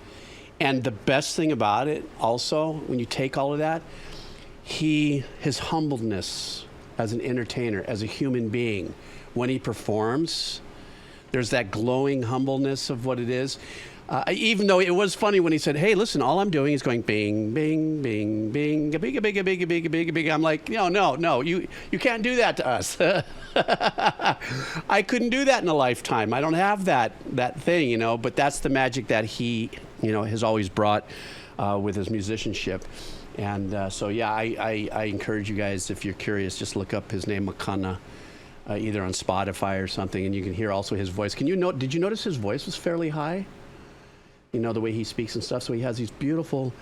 And the best thing about it also, when you take all of that, his humbleness as an entertainer, as a human being, when he performs, there's that glowing humbleness of what it is. Even though it was funny when he said, hey, listen, all I'm doing is going bing, bing, bing, bing, bing, bing, bing, bing, bing, bing, bing. I'm like, no, you can't do that to us. I couldn't do that in a lifetime. I don't have that thing, but that's the magic that he, has always brought with his musicianship. And so, yeah, I encourage you guys, if you're curious, just look up his name, Makana, either on Spotify or something, and you can hear also his voice. Did you notice his voice was fairly high? The way he speaks and stuff. So he has these beautiful,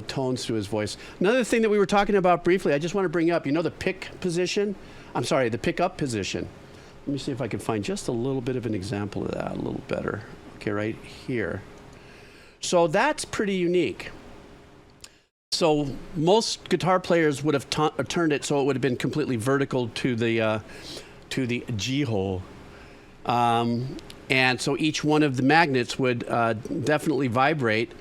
tones to his voice. Another thing that we were talking about briefly, I just want to bring up, the pick position. I'm sorry, the pick-up position. Let me see if I can find just a little bit of an example of that, a little better. Okay, right here. So that's pretty unique. So most guitar players would have turned it so it would have been completely vertical to the G hole. And so each one of the magnets would definitely vibrate,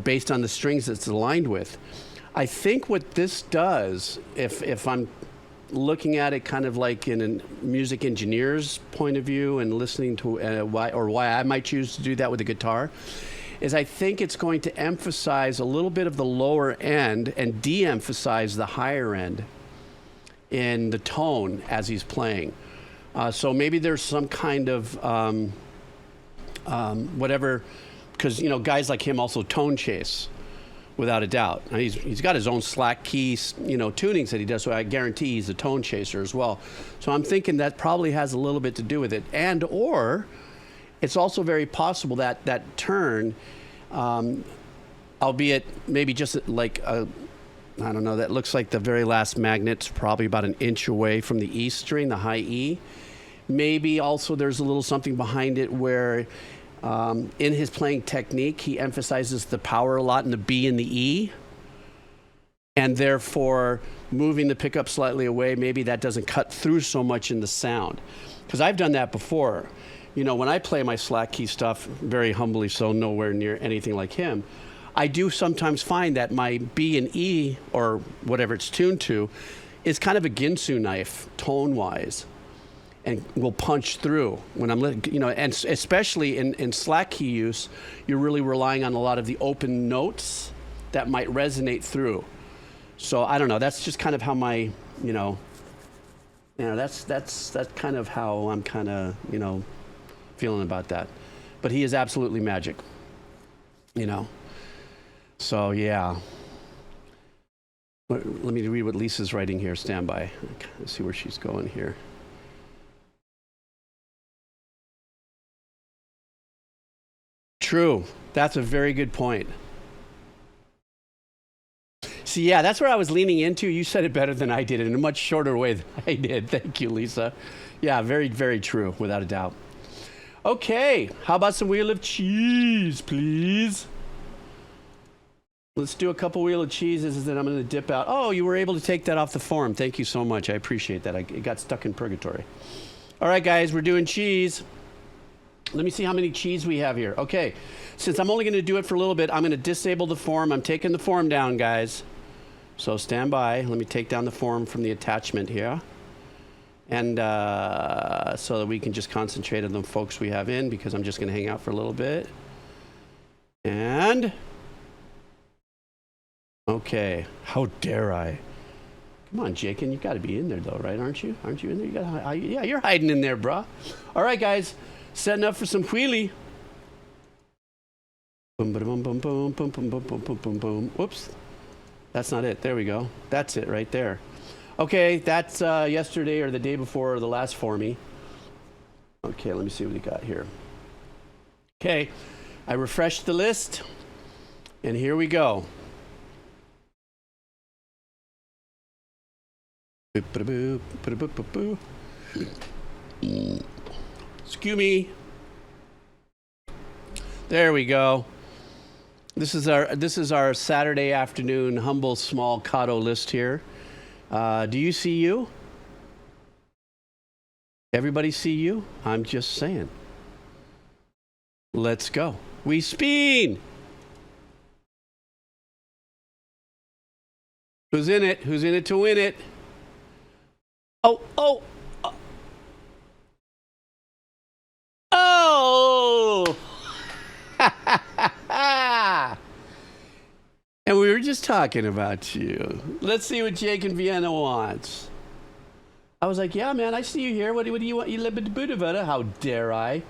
based on the strings it's aligned with. I think what this does, if I'm looking at it kind of like in a music engineer's point of view and listening to why I might choose to do that with a guitar, is I think it's going to emphasize a little bit of the lower end and de-emphasize the higher end in the tone as he's playing. So maybe there's some kind of whatever, because guys like him also tone chase, without a doubt. And he's got his own slack keys, tunings that he does. So I guarantee he's a tone chaser as well. So I'm thinking that probably has a little bit to do with it, or it's also very possible that that turn, albeit maybe just like I don't know, that looks like the very last magnet's probably about an inch away from the E string, the high E. Maybe also there's a little something behind it where in his playing technique, he emphasizes the power a lot in the B and the E. And therefore, moving the pickup slightly away, maybe that doesn't cut through so much in the sound. Because I've done that before. When I play my slack key stuff, very humbly so, nowhere near anything like him, I do sometimes find that my B and E, or whatever it's tuned to, is kind of a Ginsu knife, tone-wise, and will punch through when I'm, and especially in slack key use, you're really relying on a lot of the open notes that might resonate through. So I don't know. That's just kind of how my, that's kind of how I'm kind of, feeling about that. But he is absolutely magic, So, yeah. Let me read what Lisa's writing here. Stand by. Let's see where she's going here. True. That's a very good point. See, yeah, that's where I was leaning into. You said it better than I did, in a much shorter way than I did. Thank you, Lisa. Yeah, very, very true, without a doubt. Okay, how about some wheel of cheese, please? Let's do a couple wheel of cheeses, and then I'm going to dip out. Oh, you were able to take that off the forum. Thank you so much. I appreciate that. It got stuck in purgatory. All right, guys, we're doing cheese. Let me see how many cheese we have here. Okay, since I'm only going to do it for a little bit, I'm going to disable the forum. I'm taking the forum down, guys. So stand by. Let me take down the forum from the attachment here. And so that we can just concentrate on the folks we have in, because I'm just going to hang out for a little bit. And... okay, how dare I? Come on, Jake, and you've got to be in there, though, right? Aren't you? Aren't you in there? Yeah, you're hiding in there, bruh. All right, guys, setting up for some wheelie. Boom, boom, boom, boom, boom, boom, boom, boom, boom, boom, boom. Whoops. That's not it. There we go. That's it right there. Okay, that's yesterday or the day before or the last for me. Okay, let me see what we got here. Okay, I refreshed the list, and here we go. Excuse me. There we go. This is our Saturday afternoon humble small Kato list here. Do you see you? Everybody see you? I'm just saying. Let's go. We spin. Who's in it? Who's in it to win it? Oh. And we were just talking about you. Let's see what Jake in Vienna wants. I was like, yeah, man, I see you here. What do you want? You live in Budapest? How dare I?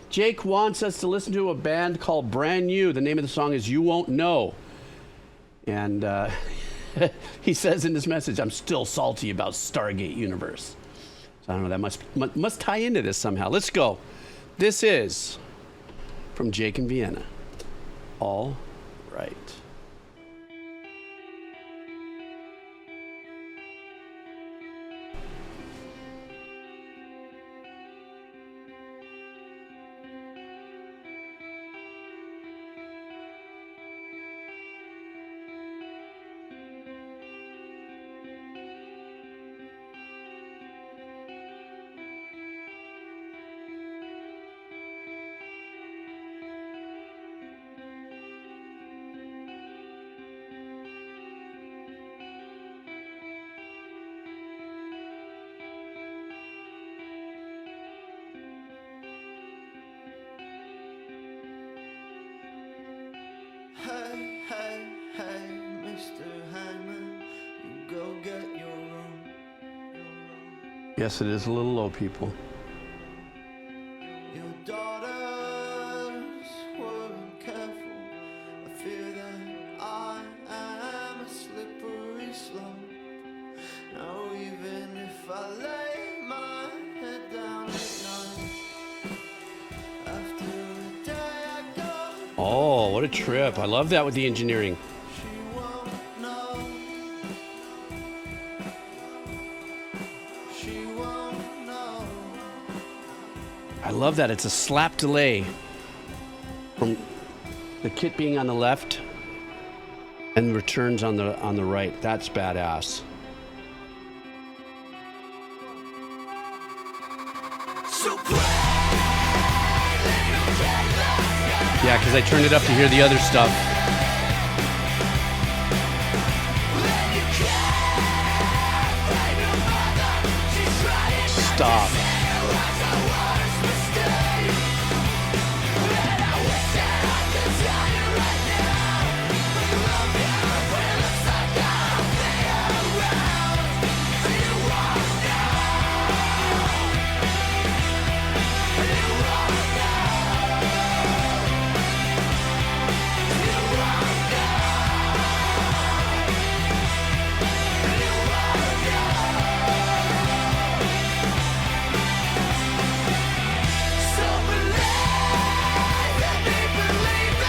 Jake wants us to listen to a band called Brand New. The name of the song is You Won't Know. And he says in this message, I'm still salty about Stargate Universe. So I don't know, that must tie into this somehow. Let's go. This is from Jake in Vienna. All right. Hey, Mr. Hyman, you go get your room. Yes, it is a little low, people. Your daughters weren't careful. I fear that I am a slippery slope. Now even if I lay my head down at night, after a day I go. Oh, what a trip. I love that with the engineering. She won't know. She won't know. I love that. It's a slap delay from the kit being on the left and returns on the right. That's badass. Yeah, because I turned it up to hear the other stuff. Stop.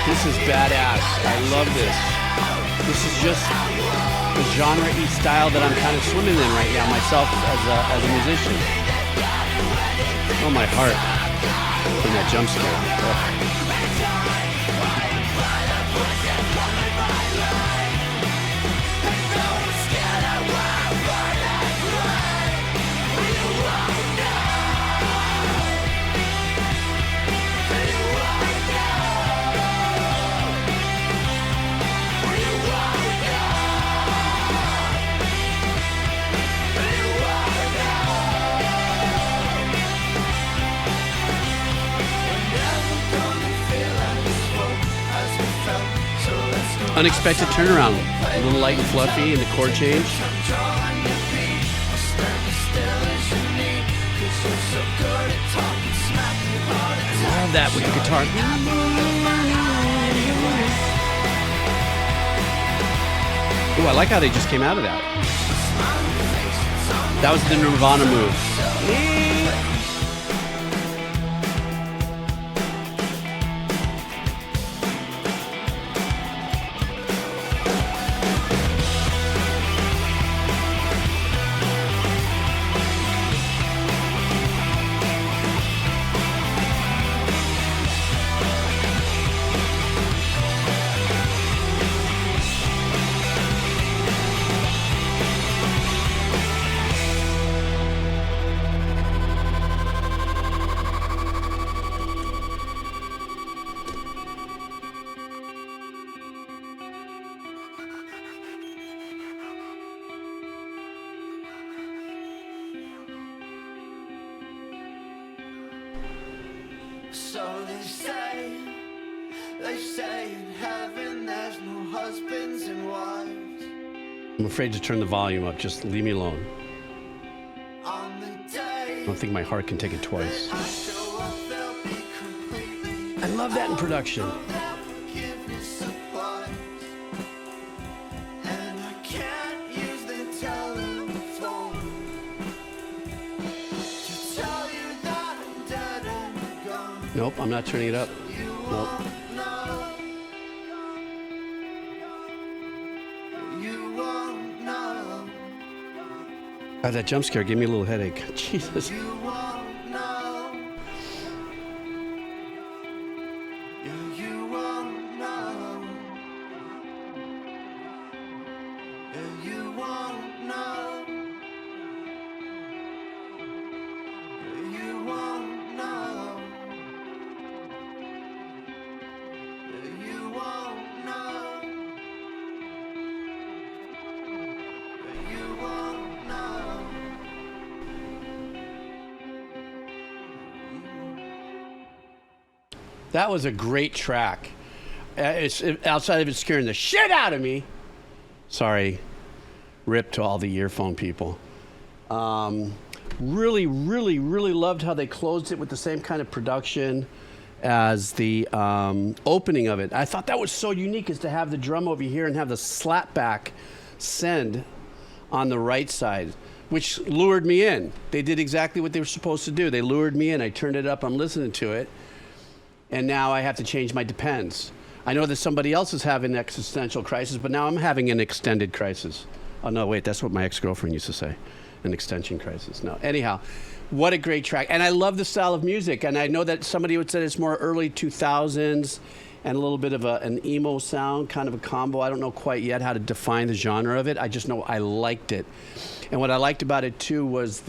This is badass. I love this. This is just the genre-y style that I'm kind of swimming in right now myself as a musician. Oh, my heart. From that jump scare. Oh. Unexpected turnaround. A little light and fluffy in the chord change. I love that with the guitar. Ooh, I like how they just came out of that. That was the Nirvana move. So they say in heaven there's no husbands and wives. I'm afraid to turn the volume up. Just leave me alone. On the day I don't think my heart can take it twice. I show up, they'll be completely I love that in production. without forgiveness supplies. And I can't use the telephone to tell you that I'm dead and gone. Nope, I'm not turning it up. Nope. You won't know. God, that jump scare gave me a little headache. Jesus. You won't know. Yeah, you won't know. Yeah, you won't know. Yeah, you won't know. Yeah, you won't know. Yeah, you won't know. That was a great track. Outside of it scaring the shit out of me. Sorry. Rip to all the earphone people. Really, really, really loved how they closed it with the same kind of production as the opening of it. I thought that was so unique, is to have the drum over here and have the slapback send on the right side, which lured me in. They did exactly what they were supposed to do. They lured me in. I turned it up. I'm listening to it. And now I have to change my depends. I know that somebody else is having an existential crisis, but now I'm having an extended crisis. Oh, no, wait, that's what my ex-girlfriend used to say, an extension crisis. No, anyhow, what a great track. And I love the style of music. And I know that somebody would say it's more early 2000s and a little bit of an emo sound, kind of a combo. I don't know quite yet how to define the genre of it. I just know I liked it. And what I liked about it, too, was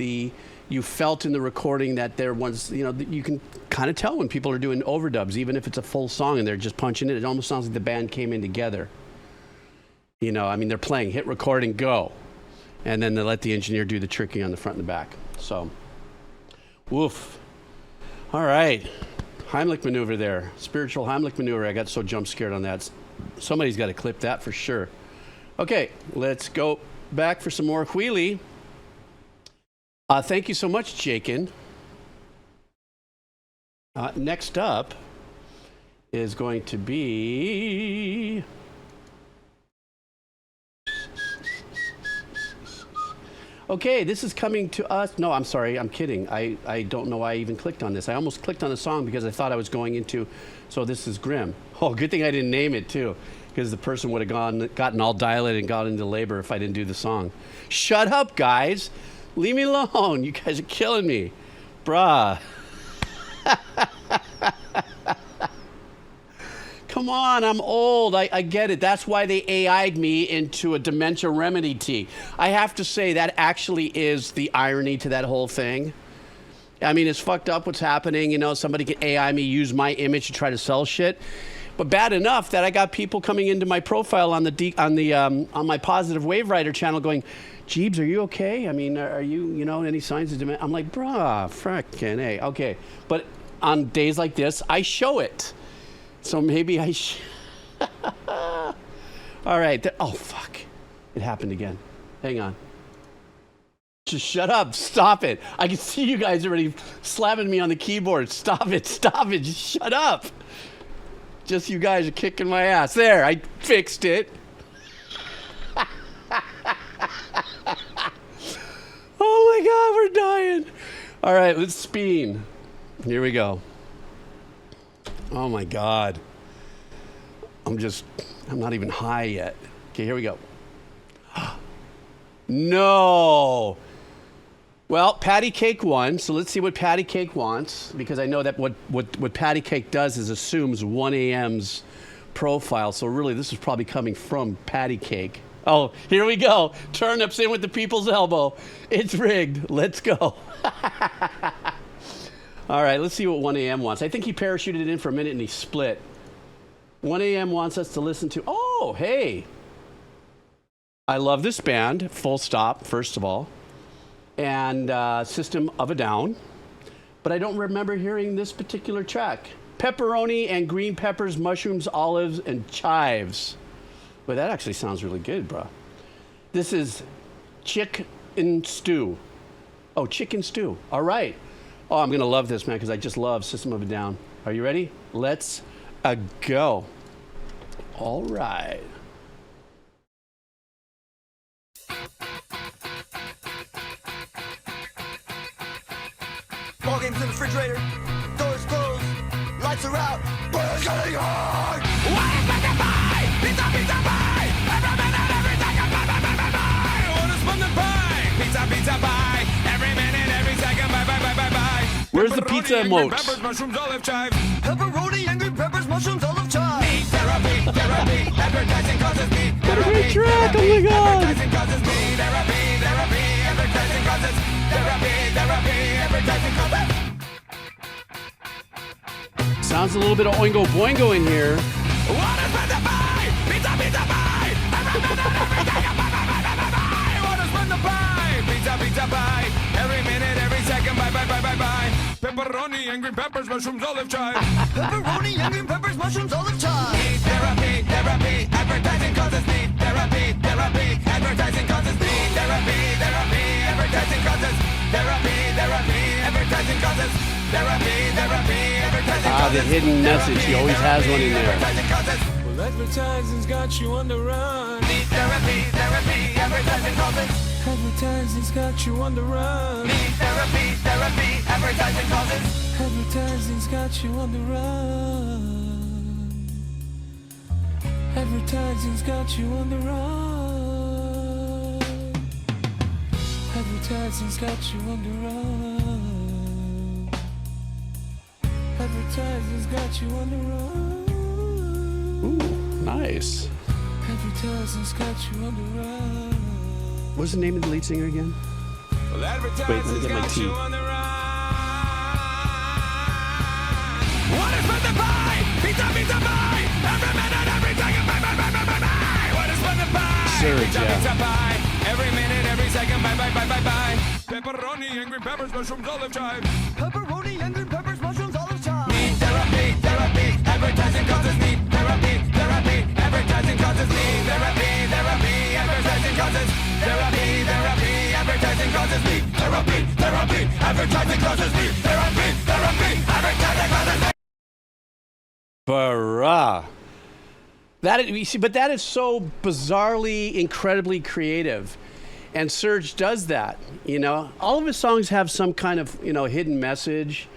you felt in the recording that there was, you can kind of tell when people are doing overdubs, even if it's a full song and they're just punching it. It almost sounds like the band came in together. They're playing, hit recording, go. And then they let the engineer do the tricking on the front and the back. So, woof. All right. Heimlich maneuver there. Spiritual Heimlich maneuver. I got so jump scared on that. Somebody's got to clip that for sure. Okay, let's go back for some more wheelie. Thank you so much, Jakin. Next up is going to be... Okay, this is coming to us. No, I'm sorry, I'm kidding. I don't know why I even clicked on this. I almost clicked on the song because I thought I was going into... So this is Grim. Oh, good thing I didn't name it, too, because the person would have gotten all dilated and got into labor if I didn't do the song. Shut up, guys. Leave me alone. You guys are killing me. Bruh. Come on, I'm old. I get it. That's why they AI'd me into a dementia remedy tea. I have to say that actually is the irony to that whole thing. I mean, it's fucked up what's happening. Somebody can AI me, use my image to try to sell shit. But bad enough that I got people coming into my profile on my Positive Wave Rider channel going, Jeebs, are you okay? I mean, are you, any signs of dementia? I'm like, bruh, frickin' A. Okay. But on days like this, I show it. So maybe I all right. Oh, fuck. It happened again. Hang on. Just shut up. Stop it. I can see you guys already slapping me on the keyboard. Stop it. Stop it. Just shut up. Just you guys are kicking my ass. There, I fixed it. we're dying. All right, let's spin. Here we go. Oh my God. I'm not even high yet. Okay, here we go. No. Well, Patty Cake won, so let's see what Patty Cake wants, because I know that what Patty Cake does is assumes 1AM's profile, so really this is probably coming from Patty Cake. Oh, here we go. Turnips in with the people's elbow. It's rigged. Let's go. All right, let's see what 1AM wants. I think he parachuted in for a minute and he split. 1AM wants us to listen to, oh, hey. I love this band, full stop, first of all. And System of a Down. But I don't remember hearing this particular track. Pepperoni and green peppers, mushrooms, olives, and chives. Well, that actually sounds really good, bro. This is Chicken Stew. Oh, Chicken Stew. All right. Oh, I'm going to love this, man, because I just love System of a Down. Are you ready? Let's go. All right. Ball games in the refrigerator, doors closed, lights are out, but it's getting hard. What is meant to buy? Pizza, pizza, pie. Every minute, every second, buy, buy, buy, buy, buy. What is fun to buy? Pizza, pizza, pie. Every minute, every second, buy, buy, buy, buy, buy. Where's the pizza emotes? Peppers, mushrooms, olive chive. Pepperoni, angry peppers, mushrooms, olive chive. Need therapy, therapy. Advertising causes need therapy. Track, oh my God. Advertising causes need therapy, therapy. Advertising causes therapy, therapy. Advertising causes. Sounds a little bit of Oingo Boingo in here. What is meant to buy? Pizza, pizza, buy. Every minute, every second, buy, buy, buy, buy, buy, buy. What is meant to buy? Pizza, pizza, buy. Every minute, every second, buy, buy, buy, buy, buy. Pepperoni and green peppers, mushrooms, olive chive. Pepperoni and green peppers, mushrooms, olive chive. Need therapy, therapy. Advertising causes need therapy, therapy. Advertising causes need therapy, therapy. Advertising causes therapy, therapy. Advertising causes therapy, therapy. Advertising causes. The hidden message. He always has one in there. Well, advertising's got you on the run. Need therapy, therapy. Advertising causes. Advertising's got you on the run. Need therapy, therapy. Advertising causes. Advertising's got you on the run. Advertising's got you on the run. Advertising's got you on the run. Advertising's got you on the run. Ooh, nice. Advertising's got you on the run. What's the name of the lead singer again? Well, Wait, let me get my tea. What is meant to buy? Pizza, pizza, buy. Every minute, every second, buy, buy, buy, buy, buy, buy. What is meant to buy? Surge, pizza, yeah. pizza, buy. Every minute, every second, buy, buy, buy, buy, buy. Pepperoni and green peppers, mushrooms, olive chive. Pepperoni and green peppers, mushrooms, olive chive. Need therapy, therapy. Advertising causes need therapy, therapy. Advertising causes need therapy, therapy. Advertising causes therapy, therapy. Advertising causes need therapy, therapy. Advertising causes need therapy, therapy. Advertising causes need. Barra. You see, but that is so bizarrely, incredibly creative. And Surge does that, you know. All of his songs have some kind of, hidden message,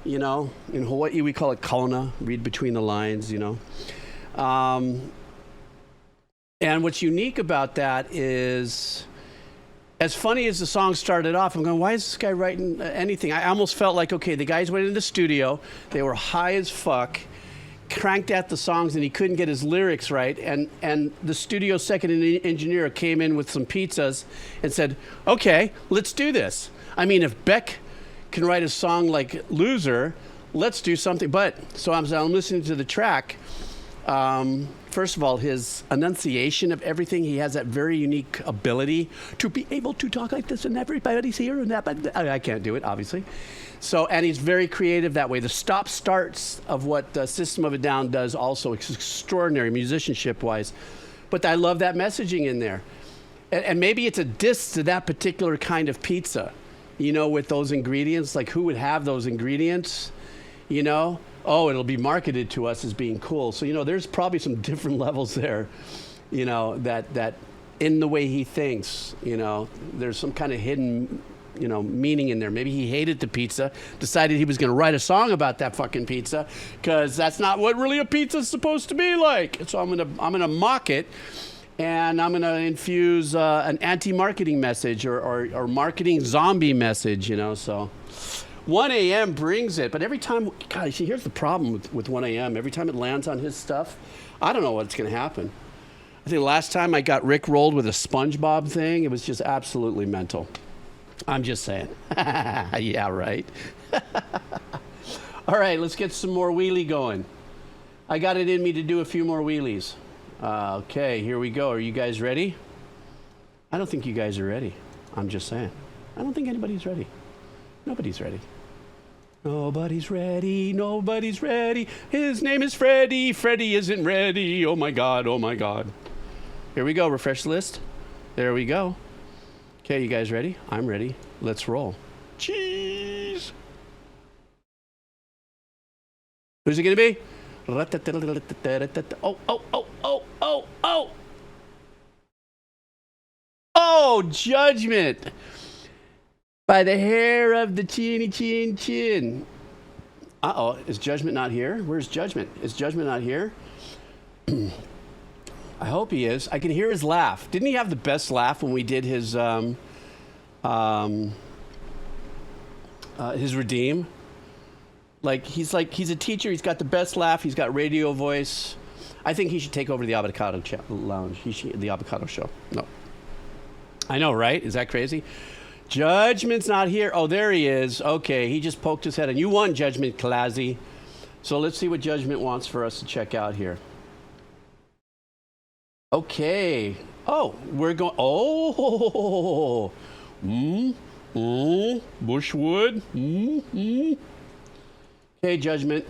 In Hawaii, we call it kauna, read between the lines, And what's unique about that is, as funny as the song started off, I'm going, why is this guy writing anything? I almost felt like, okay, the guys went into the studio, they were high as fuck, cranked at the songs, and he couldn't get his lyrics right. And the studio second engineer came in with some pizzas and said, okay, let's do this. I mean, if Beck can write a song like Loser, let's do something. So I'm listening to the track. First of all, his enunciation of everything, he has that very unique ability to be able to talk like this and everybody's here and that, but I can't do it, obviously. So, and he's very creative that way. The stop-starts of what System of a Down does also is extraordinary musicianship-wise. But I love that messaging in there. And maybe it's a diss to that particular kind of pizza, with those ingredients. Like, who would have those ingredients, Oh, it'll be marketed to us as being cool. So, there's probably some different levels there, that in the way he thinks, there's some kind of hidden meaning in there. Maybe he hated the pizza, decided he was going to write a song about that fucking pizza, because that's not what really a pizza's supposed to be like. So I'm gonna mock it, and I'm gonna infuse an anti-marketing message or marketing zombie message. So 1 a.m. brings it, but every time, God, see, here's the problem with 1 a.m. Every time it lands on his stuff, I don't know what's going to happen. I think the last time I got Rick rolled with a SpongeBob thing, it was just absolutely mental. I'm just saying. Yeah, right. All right, let's get some more wheelie going. I got it in me to do a few more wheelies. Okay, here we go. Are you guys ready? I don't think you guys are ready. I'm just saying. I don't think anybody's ready. Nobody's ready. Nobody's ready. Nobody's ready. His name is Freddy. Freddy isn't ready. Oh my God. Oh my God. Here we go. Refresh the list. There we go. Okay, you guys ready? I'm ready. Let's roll. Cheese. Who's it going to be? Oh, oh, oh, oh, oh, oh. Oh, Judgment. By the hair of the chinny chin chin. Uh-oh, is Judgment not here? Where's Judgment? Is Judgment not here? I hope he is. I can hear his laugh. Didn't he have the best laugh when we did his Redeem? He's a teacher. He's got the best laugh. He's got radio voice. I think he should take over the Abbacado Lounge. The Abbacado show. No. I know, right? Is that crazy? Judgment's not here. Oh, there he is. Okay, he just poked his head in. You won, Judgment Classy. So let's see what Judgment wants for us to check out here. Okay. Oh, we're going. Oh. Bushwood. Okay, Judgment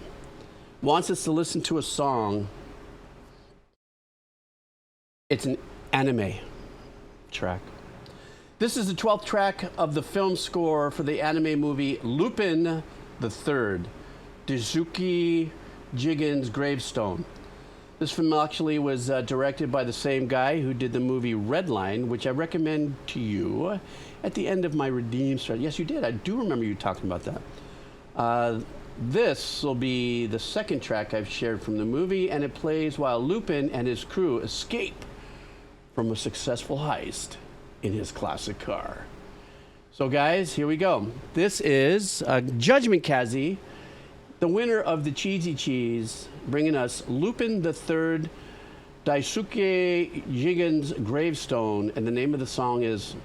wants us to listen to a song. It's an anime track. This is the 12th track of the film score for the anime movie Lupin the Third, Daisuke Jigens' Gravestone. This film actually was directed by the same guy who did the movie Redline, which I recommend to you at the end of my Redeem strategy. Yes, you did. I do remember you talking about that. This will be the second track I've shared from the movie, and it plays while Lupin and his crew escape from a successful heist in his classic car. So guys, here we go. This is Judgment Kazi, the winner of the Cheesy Cheese, bringing us Lupin the Third, Daisuke Jigens' Gravestone, and the name of the song is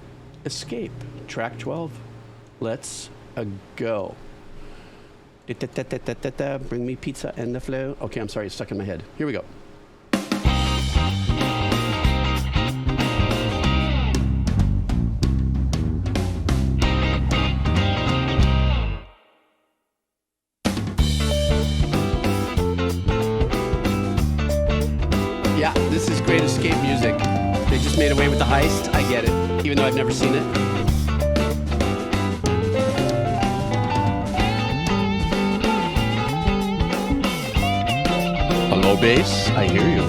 Escape, track 12. Let's go. Bring me pizza and the flow. Okay, I'm sorry, it's stuck in my head. Here we go. Yeah, this is Great Escape music. They just made away with the heist. I get it, even though I've never seen it. Hello, bass. I hear you.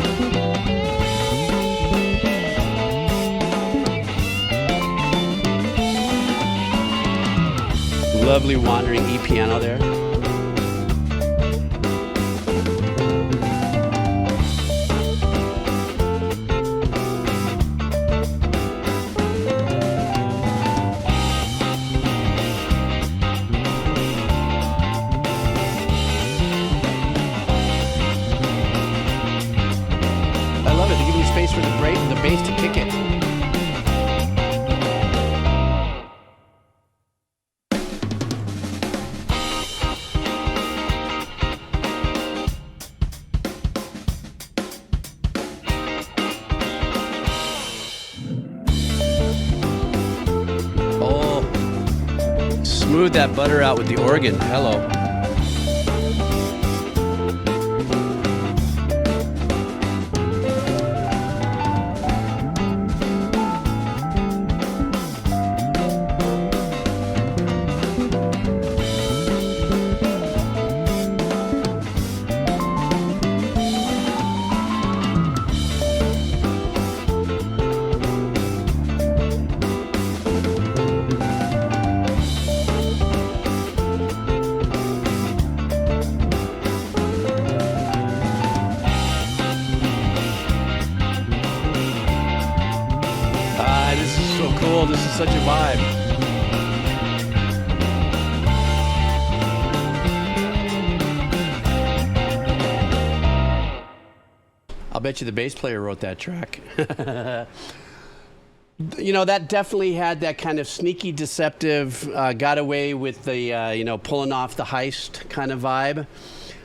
Lovely wandering E piano there. For the bass to kick it. Oh, smooth that butter out with the organ. Hello. so cool. This is such a vibe. I'll bet you the bass player wrote that track. You know, that definitely had that kind of sneaky, deceptive, got away with the, you know, pulling off the heist kind of vibe.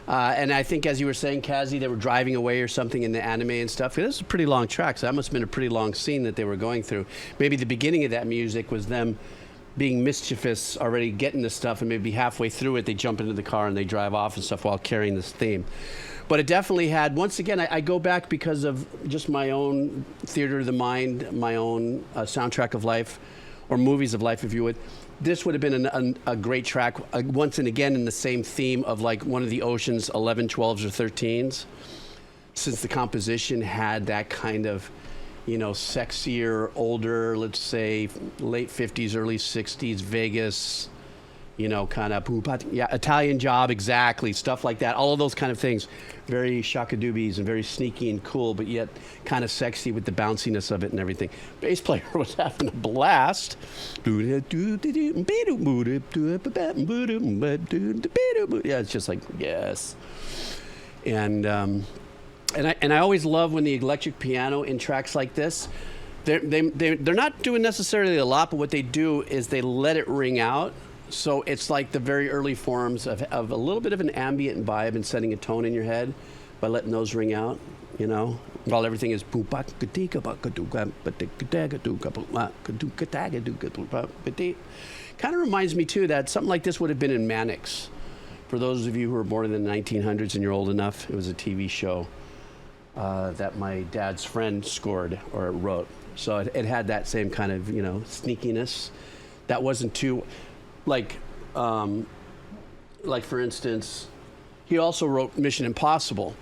And I think, as you were saying, Kazi, they were driving away or something in the anime and stuff. This is a pretty long track, so that must have been a pretty long scene that they were going through. Maybe the beginning of that music was them being mischievous, already getting the stuff, and maybe halfway through it, they jump into the car and they drive off and stuff while carrying this theme. But it definitely had, once again, I go back because of just my own theater of the mind, my own soundtrack of life, or movies of life, if you would. This would have been a great track, once and again in the same theme of like one of the Ocean's 11, 12s, or 13s, since the composition had that kind of, you know, sexier, older, let's say late 50s, early 60s, Vegas, you know, kind of, yeah, Italian Job, exactly, stuff like that. All of those kind of things. Very shakadoobies and very sneaky and cool, but yet kind of sexy with the bounciness of it and everything. Bass player was having a blast. Yeah, it's just like, yes. And I always love when the electric piano in tracks like this, they're not doing necessarily a lot, but what they do is they let it ring out. So it's like the very early forms of a little bit of an ambient vibe and setting a tone in your head by letting those ring out, you know, while everything is kind of reminds me too that something like this would have been in Mannix. For those of you who were born in the 1900s and you're old enough, it was a TV show that my dad's friend scored or wrote. So it had that same kind of, you know, sneakiness that wasn't too. Like for instance, he also wrote Mission Impossible.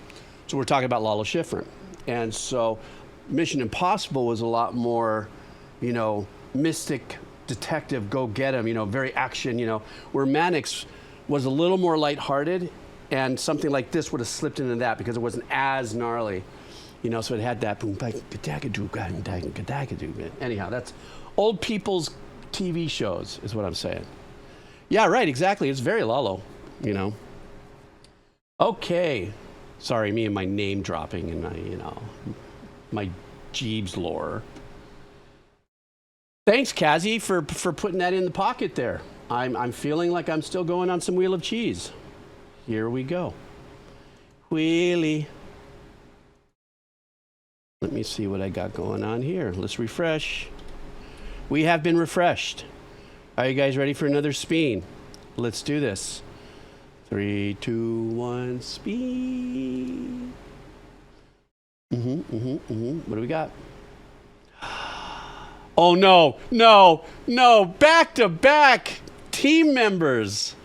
So we're talking about Lalo Schifrin. And so Mission Impossible was a lot more, you know, mystic, detective, go get him, you know, very action, you know, where Mannix was a little more lighthearted, and something like this would have slipped into that because it wasn't as gnarly, you know, so it had that. Anyhow, that's old people's TV shows is what I'm saying. Yeah, right, exactly. It's very Lalo, you know. Okay. Sorry, me and my name dropping and my, you know, my Jeeves lore. Thanks, Kazi, for putting that in the pocket there. I'm feeling like I'm still going on some Wheel of Cheese. Here we go. Wheelie. Let me see what I got going on here. Let's refresh. We have been refreshed. Are you guys ready for another spin? Let's do this. 3, 2, 1, spin. What do we got? Oh, no. Back-to-back team members.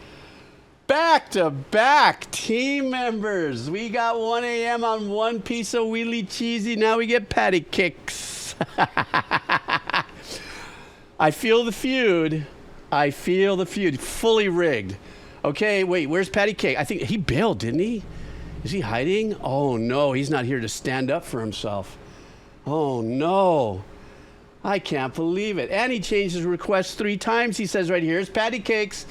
Back-to-back team members. We got 1 a.m. on one piece of wheelie cheesy. Now we get patty kicks. I feel the feud. Fully rigged. Okay, wait, where's Patty Cake? I think he bailed, didn't he? Is he hiding? Oh, no, he's not here to stand up for himself. Oh, no. I can't believe it. And he changed his request 3 times. He says right here, here's Patty Cakes.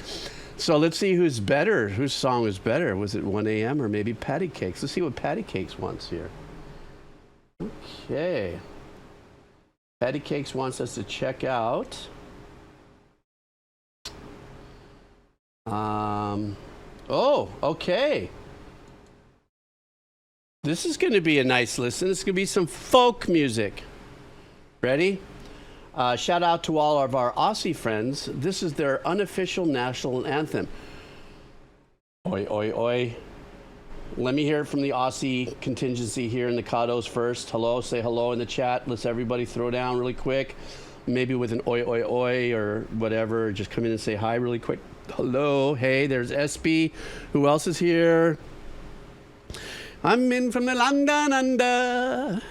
So let's see who's better. Whose song was better? Was it 1 a.m. or maybe Patty Cakes? Let's see what Patty Cakes wants here. Okay. Patty Cakes wants us to check out. Oh, okay. This is going to be a nice listen. This is going to be some folk music. Ready? Shout out to all of our Aussie friends. This is their unofficial national anthem. Oi, oi, oi. Let me hear it from the Aussie contingency here in the Kados first. Hello, say hello in the chat. Let's everybody throw down really quick. Maybe with an oi, oi, oi or whatever. Just come in and say hi really quick. Hello, hey, there's SB. Who else is here? I'm in from the London under.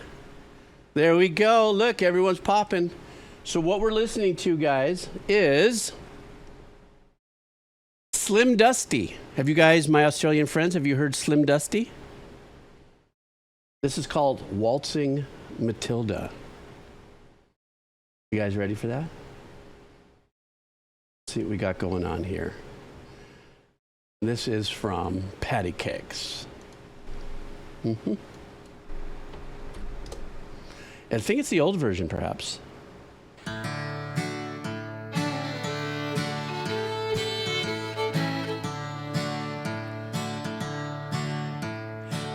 There we go. Look, everyone's popping. So what we're listening to, guys, is Slim Dusty. Have you guys, my Australian friends, have you heard Slim Dusty? This is called Waltzing Matilda. You guys ready for that? Let's see what we got going on here. This is from Patty Cakes. I think it's the old version, perhaps.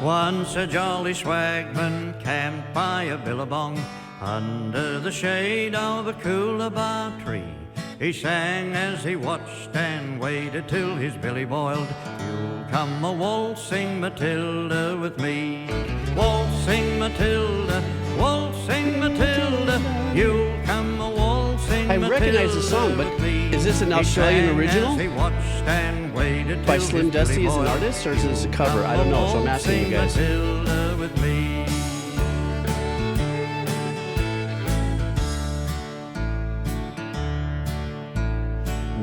Once a jolly swagman camped by a billabong under the shade of a coolabah tree. He sang as he watched and waited till his billy boiled. You'll come a waltzing Matilda with me. Waltzing Matilda, you'll come a waltzing Matilda. I recognize the song, but is this an Australian original by Slim Dusty as an artist, or is this a cover? I don't know, so I'm asking you guys. Matilda with me.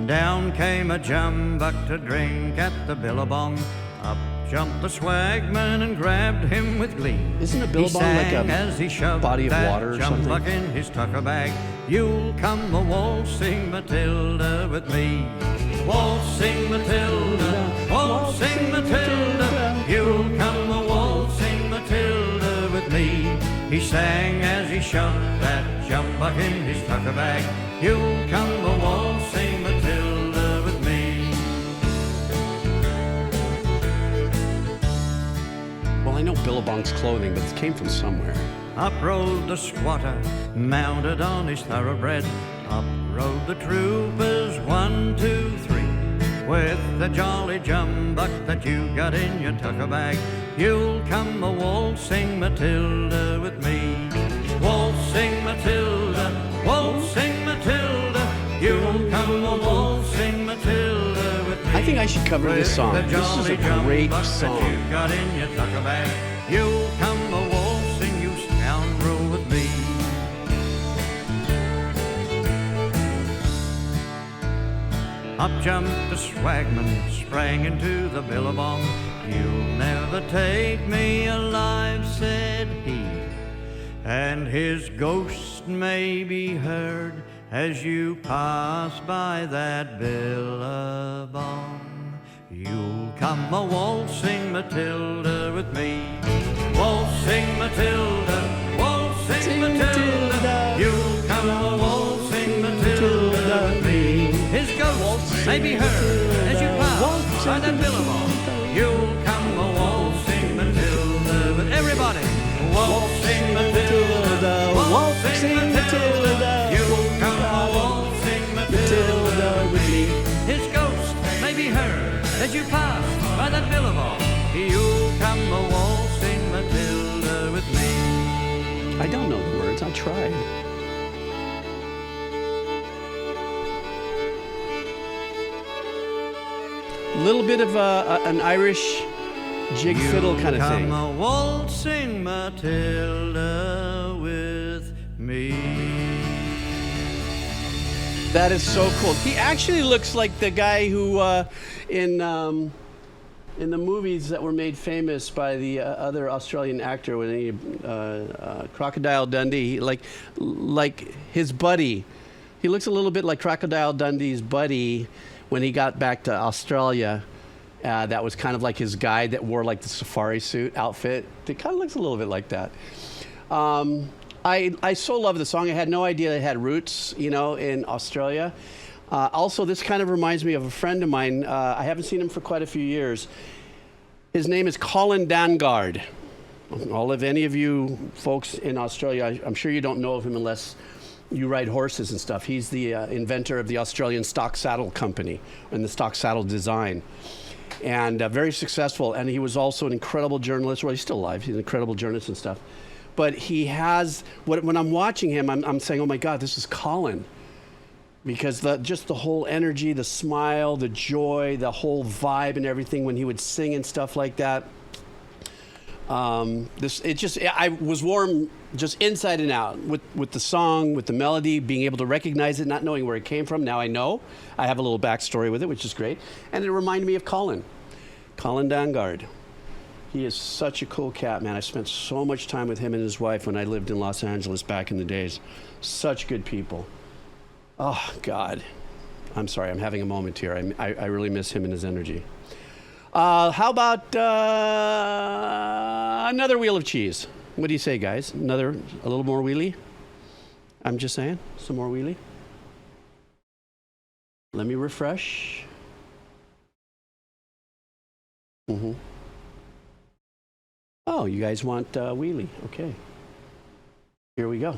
Down came a jumbuck to drink at the billabong. Up jumped the swagman and grabbed him with glee. Isn't a billabong like a body of water or something? Jumbuck in his tucker bag. You'll come a waltzing Matilda with me. Waltzing Matilda, you'll come a waltzing Matilda with me. He sang as he shoved that jumbuck in his tucker bag. You'll come a waltzing Matilda with me. Well, I know Billabong's clothing, but it came from somewhere. Up rode the squatter, mounted on his thoroughbred. Up rode the troopers, 1, 2, 3. With the jolly jumbuck that you got in your tucker bag, you'll come a waltzing Matilda with me. Waltzing Matilda, you'll come a waltzing Matilda with me. I think I should cover this song. This is a great song. You got in your tucker bag, you'll come a waltzing, you scoundrel, with me. Up jumped the swagman, sprang into the billabong. You'll never take me alive, said he, and his ghost may be heard as you pass by that billabong. You'll come a waltzing Matilda with me. Waltzing Matilda, you'll come a waltzing Matilda with me. His ghost may be heard as you pass by that billabong. You'll come a waltzing Matilda with everybody. Waltzing Matilda, you'll come a waltzing Matilda with me. His ghost may be heard as you pass by that billabong. You'll come a waltzing Matilda with me. I don't know the words. I tried. A little bit of an Irish jig fiddle kind of thing. Come a waltzing Matilda with me. That is so cool. He actually looks like the guy who in the movies that were made famous by the other Australian actor when he Crocodile Dundee, like his buddy. He looks a little bit like Crocodile Dundee's buddy when he got back to Australia. That was kind of like his guide that wore like the safari suit outfit. It kind of looks a little bit like that. I so love the song. I had no idea it had roots, in Australia. Also, this kind of reminds me of a friend of mine. I haven't seen him for quite a few years. His name is Colin Dangard. All of any of you folks in Australia, I'm sure you don't know of him unless you ride horses and stuff. He's the inventor of the Australian stock saddle company and the stock saddle design. And very successful. And he was also an incredible journalist. Well, he's still alive. He's an incredible journalist and stuff. But he has, when I'm watching him, I'm saying, oh my God, this is Colin. Because just the whole energy, the smile, the joy, the whole vibe and everything when he would sing and stuff like that. I was warm just inside and out with the song, with the melody, being able to recognize it, not knowing where it came from. Now I know. I have a little backstory with it, which is great. And it reminded me of Colin Dangard. He is such a cool cat, man. I spent so much time with him and his wife when I lived in Los Angeles back in the days. Such good people. Oh, God. I'm sorry, I'm having a moment here. I really miss him and his energy. How about another wheel of cheese? What do you say, guys? A little more wheelie? I'm just saying, some more wheelie. Let me refresh. Mm-hmm. Oh, you guys want wheelie? Okay. Here we go.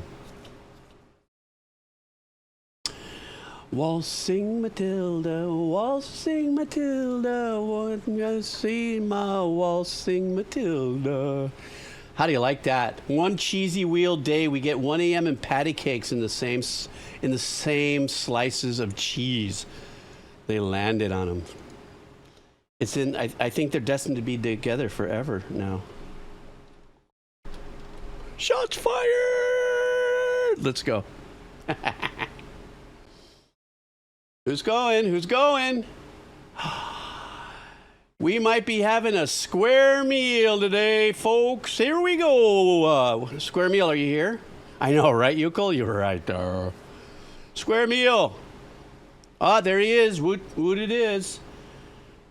Waltzing Matilda, waltzing Matilda, want to see my waltzing Matilda. How do you like that? One cheesy wheel day, we get 1 a.m. and patty cakes in the same slices of cheese. They landed on them. It's in. I think they're destined to be together forever now. Shots fired! Let's go. Who's going? Who's going? We might be having a square meal today, folks. Here we go. Square meal, are you here? I know, right, Yuko? You're right there. Square meal. Ah, there he is. Woot it is.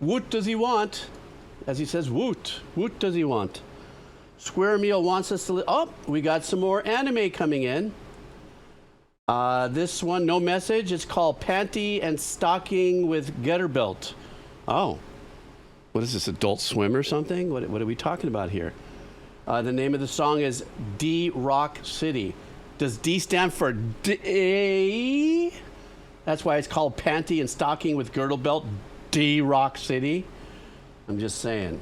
Woot does he want? As he says, woot. Woot does he want? Square meal wants us to... Oh, we got some more anime coming in. This one, no message. It's called Panty and Stocking with Garterbelt. Oh. What is this, Adult Swim or something? What are we talking about here? The name of the song is D Rock City. Does D stand for D? That's why it's called Panty and Stocking with Garterbelt, D Rock City. I'm just saying.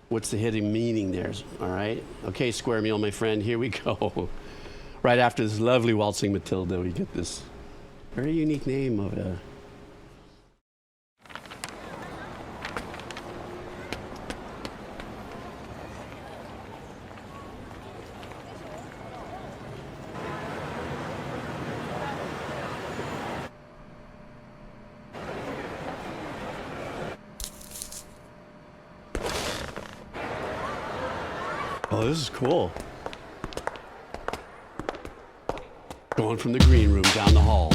What's the hidden meaning there? All right. Okay, Square Meal, my friend. Here we go. Right after this lovely Waltzing Matilda, we get this very unique name of a... Oh, this is cool. Going from the green room down the hall.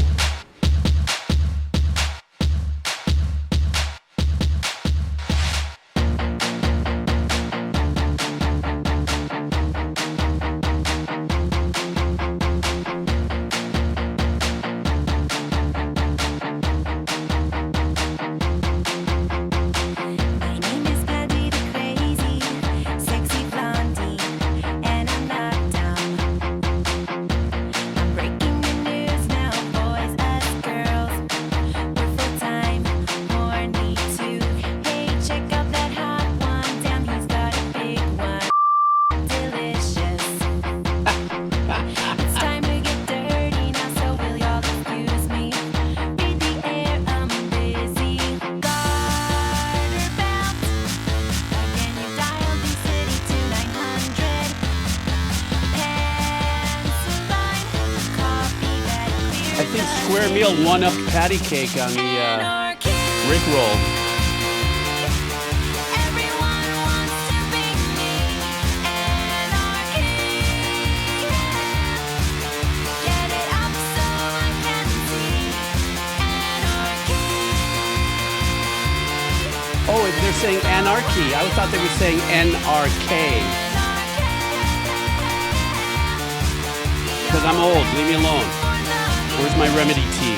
Square Meal one-upped patty cake on the Rickroll. Oh, they're saying anarchy. I thought they were saying NRK. Because I'm old. Leave me alone. Where's my remedy tea?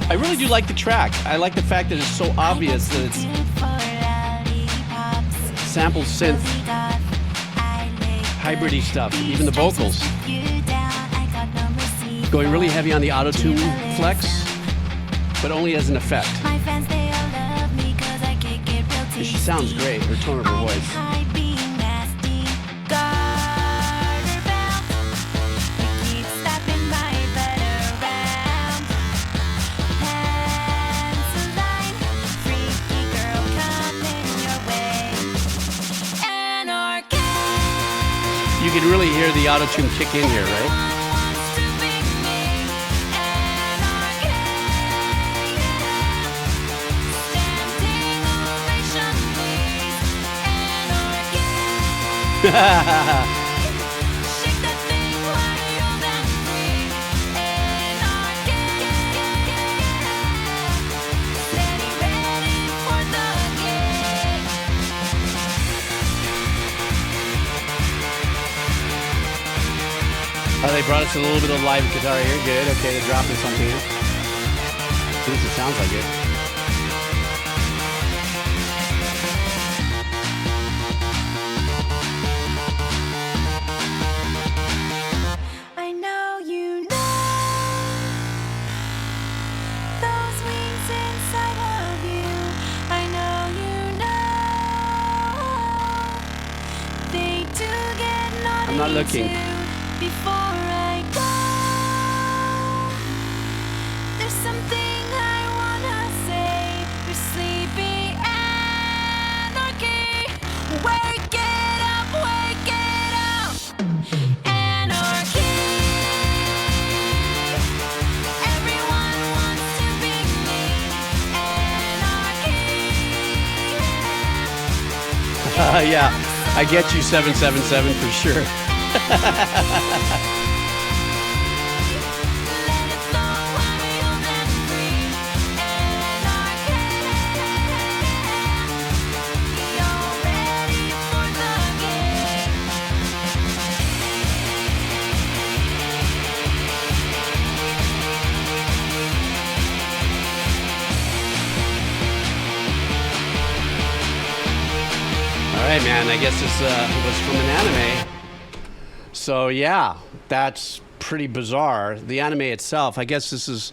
I really do like the track. I like the fact that it's so obvious that it's sample synth, hybrid-y stuff, even the vocals. Going really heavy on the auto-tune flex, but only as an effect. She sounds great, her tone of her voice. you can really hear the auto-tune kick in here, right? Oh, they brought us a little bit of live guitar here. Good. Okay, they're dropping something in. At least it sounds like it. I know you know those wings inside of you. I know you know they do get naughty I'm not looking. too. Before I go, there's something I wanna say. You're sleepy anarchy. Wake it up, wake it up. Anarchy. Everyone wants to be me. Anarchy. Yeah, I get you 777 for sure. All right, man, I guess this was from an anime. So yeah, that's pretty bizarre. The anime itself, I guess this is,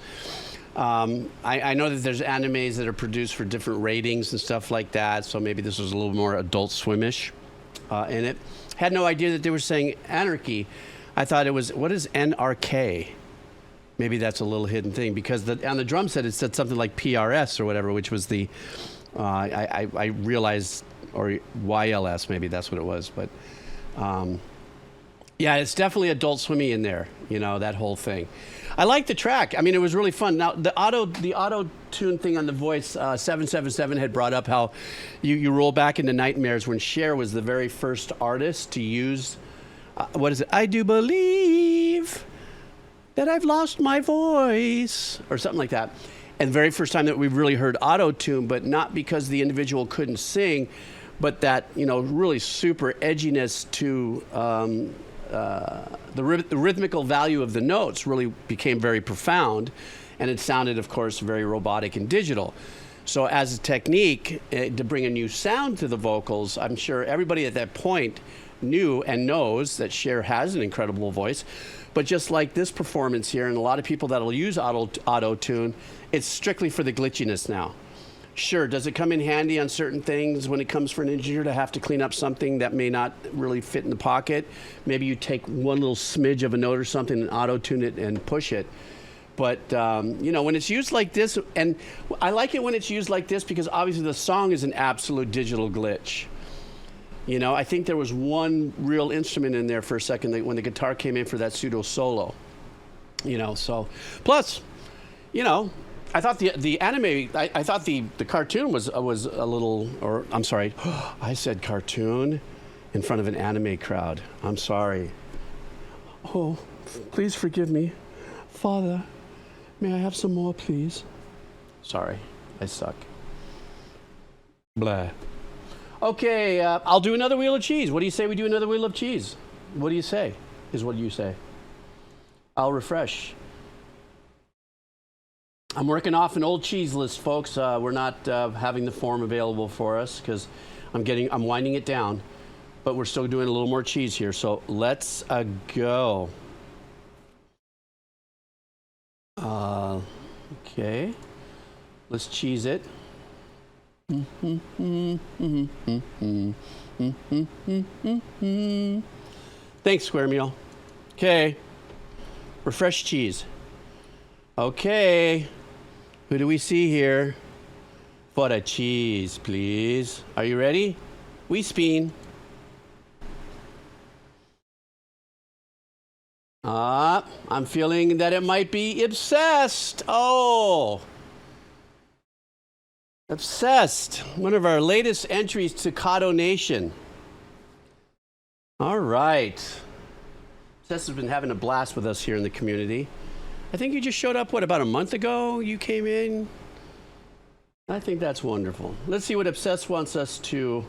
I know that there's animes that are produced for different ratings and stuff like that, so maybe this was a little more Adult Swimish in it. Had no idea that they were saying anarchy. I thought it was, what is NRK? Maybe that's a little hidden thing, because on the drum set it said something like PRS or whatever, which was the, I realized, or YLS, maybe that's what it was, but yeah, it's definitely Adult Swimmy in there, you know, that whole thing. I like the track. I mean, it was really fun. Now, the auto tune thing on the voice, 777 had brought up how you roll back into Nightmares when Cher was the very first artist to use, what is it? I do believe that I've lost my voice, or something like that. And the very first time that we really heard auto tune, but not because the individual couldn't sing, but that, you know, really super edginess to the rhythmical value of the notes really became very profound, and it sounded, of course, very robotic and digital. So as a technique to bring a new sound to the vocals, I'm sure everybody at that point knew and knows that Cher has an incredible voice. But just like this performance here, and a lot of people that'll use auto-tune, it's strictly for the glitchiness now. Sure, does it come in handy on certain things when it comes for an engineer to have to clean up something that may not really fit in the pocket? Maybe you take one little smidge of a note or something and auto-tune it and push it. But, you know, when it's used like this, and I like it when it's used like this because obviously the song is an absolute digital glitch. You know, I think there was one real instrument in there for a second when the guitar came in for that pseudo solo. You know, so, plus, you know, I thought the anime, I thought the cartoon was a little, or I'm sorry, I said cartoon in front of an anime crowd. I'm sorry. Oh, please forgive me. Father, may I have some more, please? Sorry, I suck. Blah. Okay, I'll do another wheel of cheese. What do you say we do another wheel of cheese? What do you say, is what you say. I'll refresh. I'm working off an old cheese list, folks. We're not having the form available for us because I'm winding it down, but we're still doing a little more cheese here. So let's go. Okay, let's cheese it. Thanks, Square Meal. Okay, refresh cheese. Okay, who do we see here? For a cheese, please. Are you ready? We spin. I'm feeling that it might be Obsessed. Oh. Obsessed. One of our latest entries to Kato Nation. All right. Obsessed has been having a blast with us here in the community. I think you just showed up, about a month ago? You came in? I think that's wonderful. Let's see what Obsessed wants us to...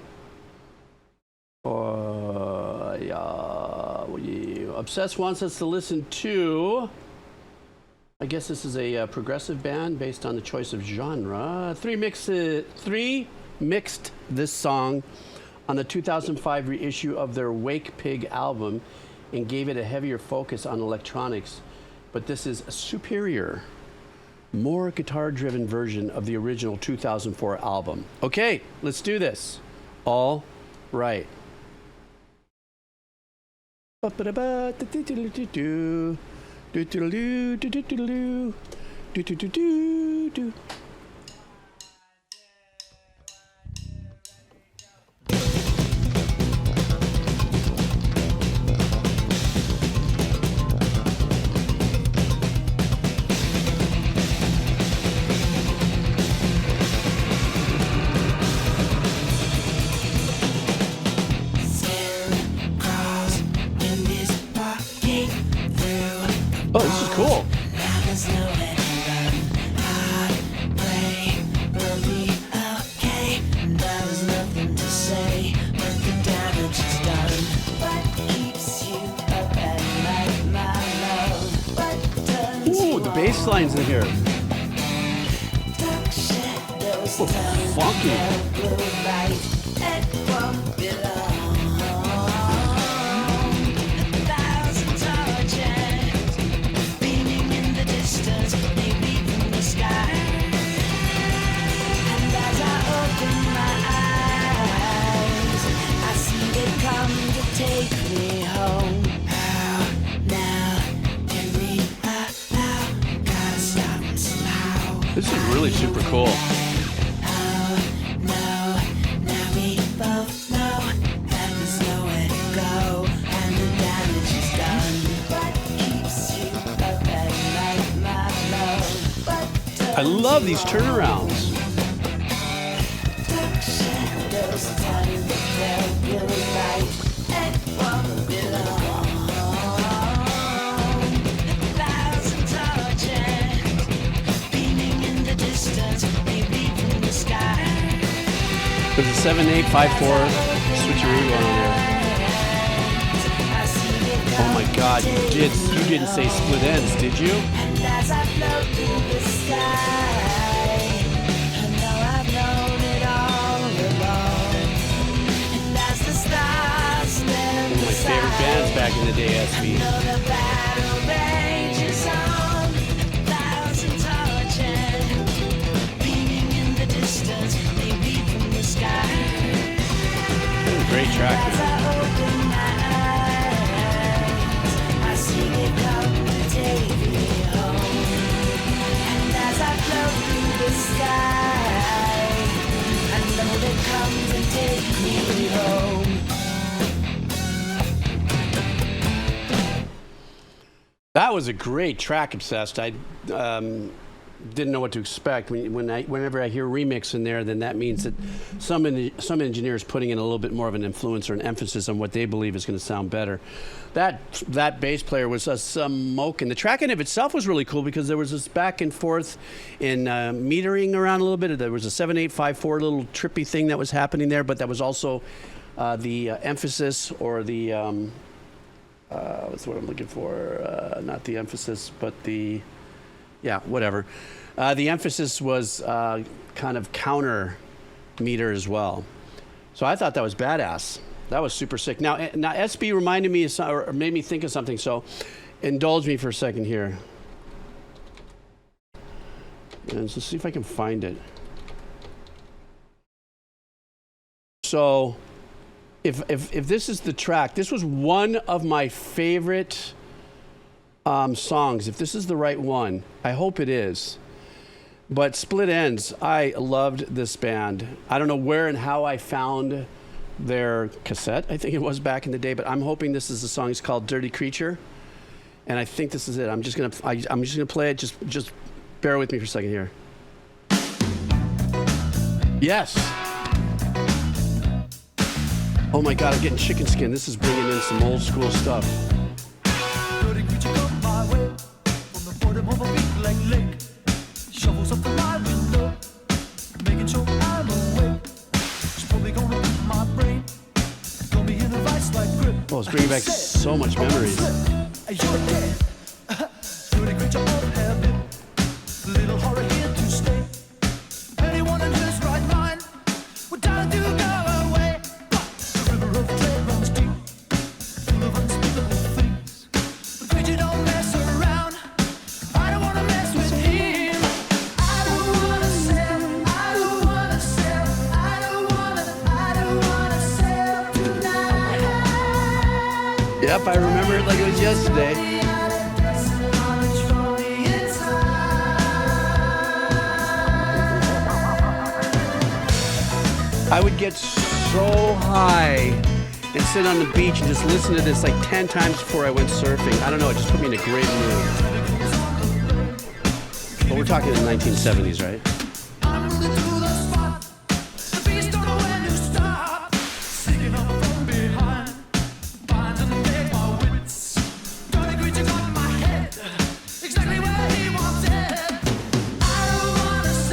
Obsessed wants us to listen to... I guess this is a progressive band based on the choice of genre. Three mixed this song on the 2005 reissue of their Wake Pig album and gave it a heavier focus on electronics. But this is a superior, more guitar-driven version of the original 2004 album. Okay, let's do this. All right. Oh, this is cool. Ooh, the bass line's in here. Oh, funky. Take me home. This is really super cool. Now we both know that there's nowhere to go, and the damage is done. What keeps you up at night, my love? I love these turnarounds. Dark shadows turn the pale blue light. It won't be long. 1,000 torches beaming in the distance, maybe from the sky. There's a 7854 switcheroo going on there. Oh my God, you didn't say split ends, did you? And as I float through the sky, I know I've known it all along. And as the stars stand One of my favorite bands back in the day, SB. the battle rages on. 1,000 torches beaming in the distance, maybe from the sky. Great track. As I open my eyes, I see it come to take me home. And as I float through the sky, I know that comes and take me home. That was a great track, Obsessed. I didn't know what to expect. Whenever I hear remix in there, then that means that some engineers putting in a little bit more of an influence or an emphasis on what they believe is going to sound better. That bass player was smoking. The track in of itself was really cool because there was this back and forth in metering around a little bit. There was a 7854 little trippy thing that was happening there, but that was also the emphasis or the what's what I'm looking for? Not the emphasis, but the whatever. The emphasis was kind of counter meter as well. So I thought that was badass. That was super sick. Now SB reminded me of or made me think of something. So indulge me for a second here. And let's see if I can find it. So if this is the track, this was one of my favorite songs. If this is the right one, I hope it is. But Split Ends, I loved this band. I don't know where and how I found their cassette. I think it was back in the day, but I'm hoping this is the song. It's called Dirty Creature. and I think this is it. I'm just gonna play it. Just bear with me for a second here. Yes. Oh my God, I'm getting chicken skin. This is bringing in some old school stuff. Oh, it's bringing back so much memories. Yep, I remember it like it was yesterday. I would get so high and sit on the beach and just listen to this like 10 times before I went surfing. I don't know, it just put me in a great mood. But we're talking in the 1970s, right?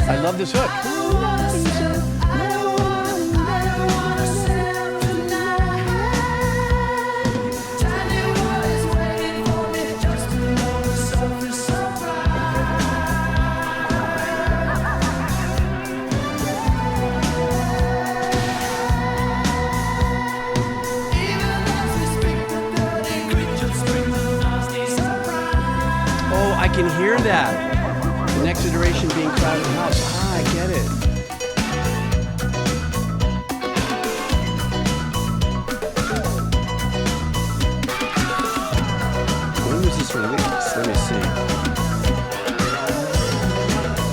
I love this hook. Oh, I can hear that. The next iteration being Crowded House. Ah, I get it. When was this released? Let me see.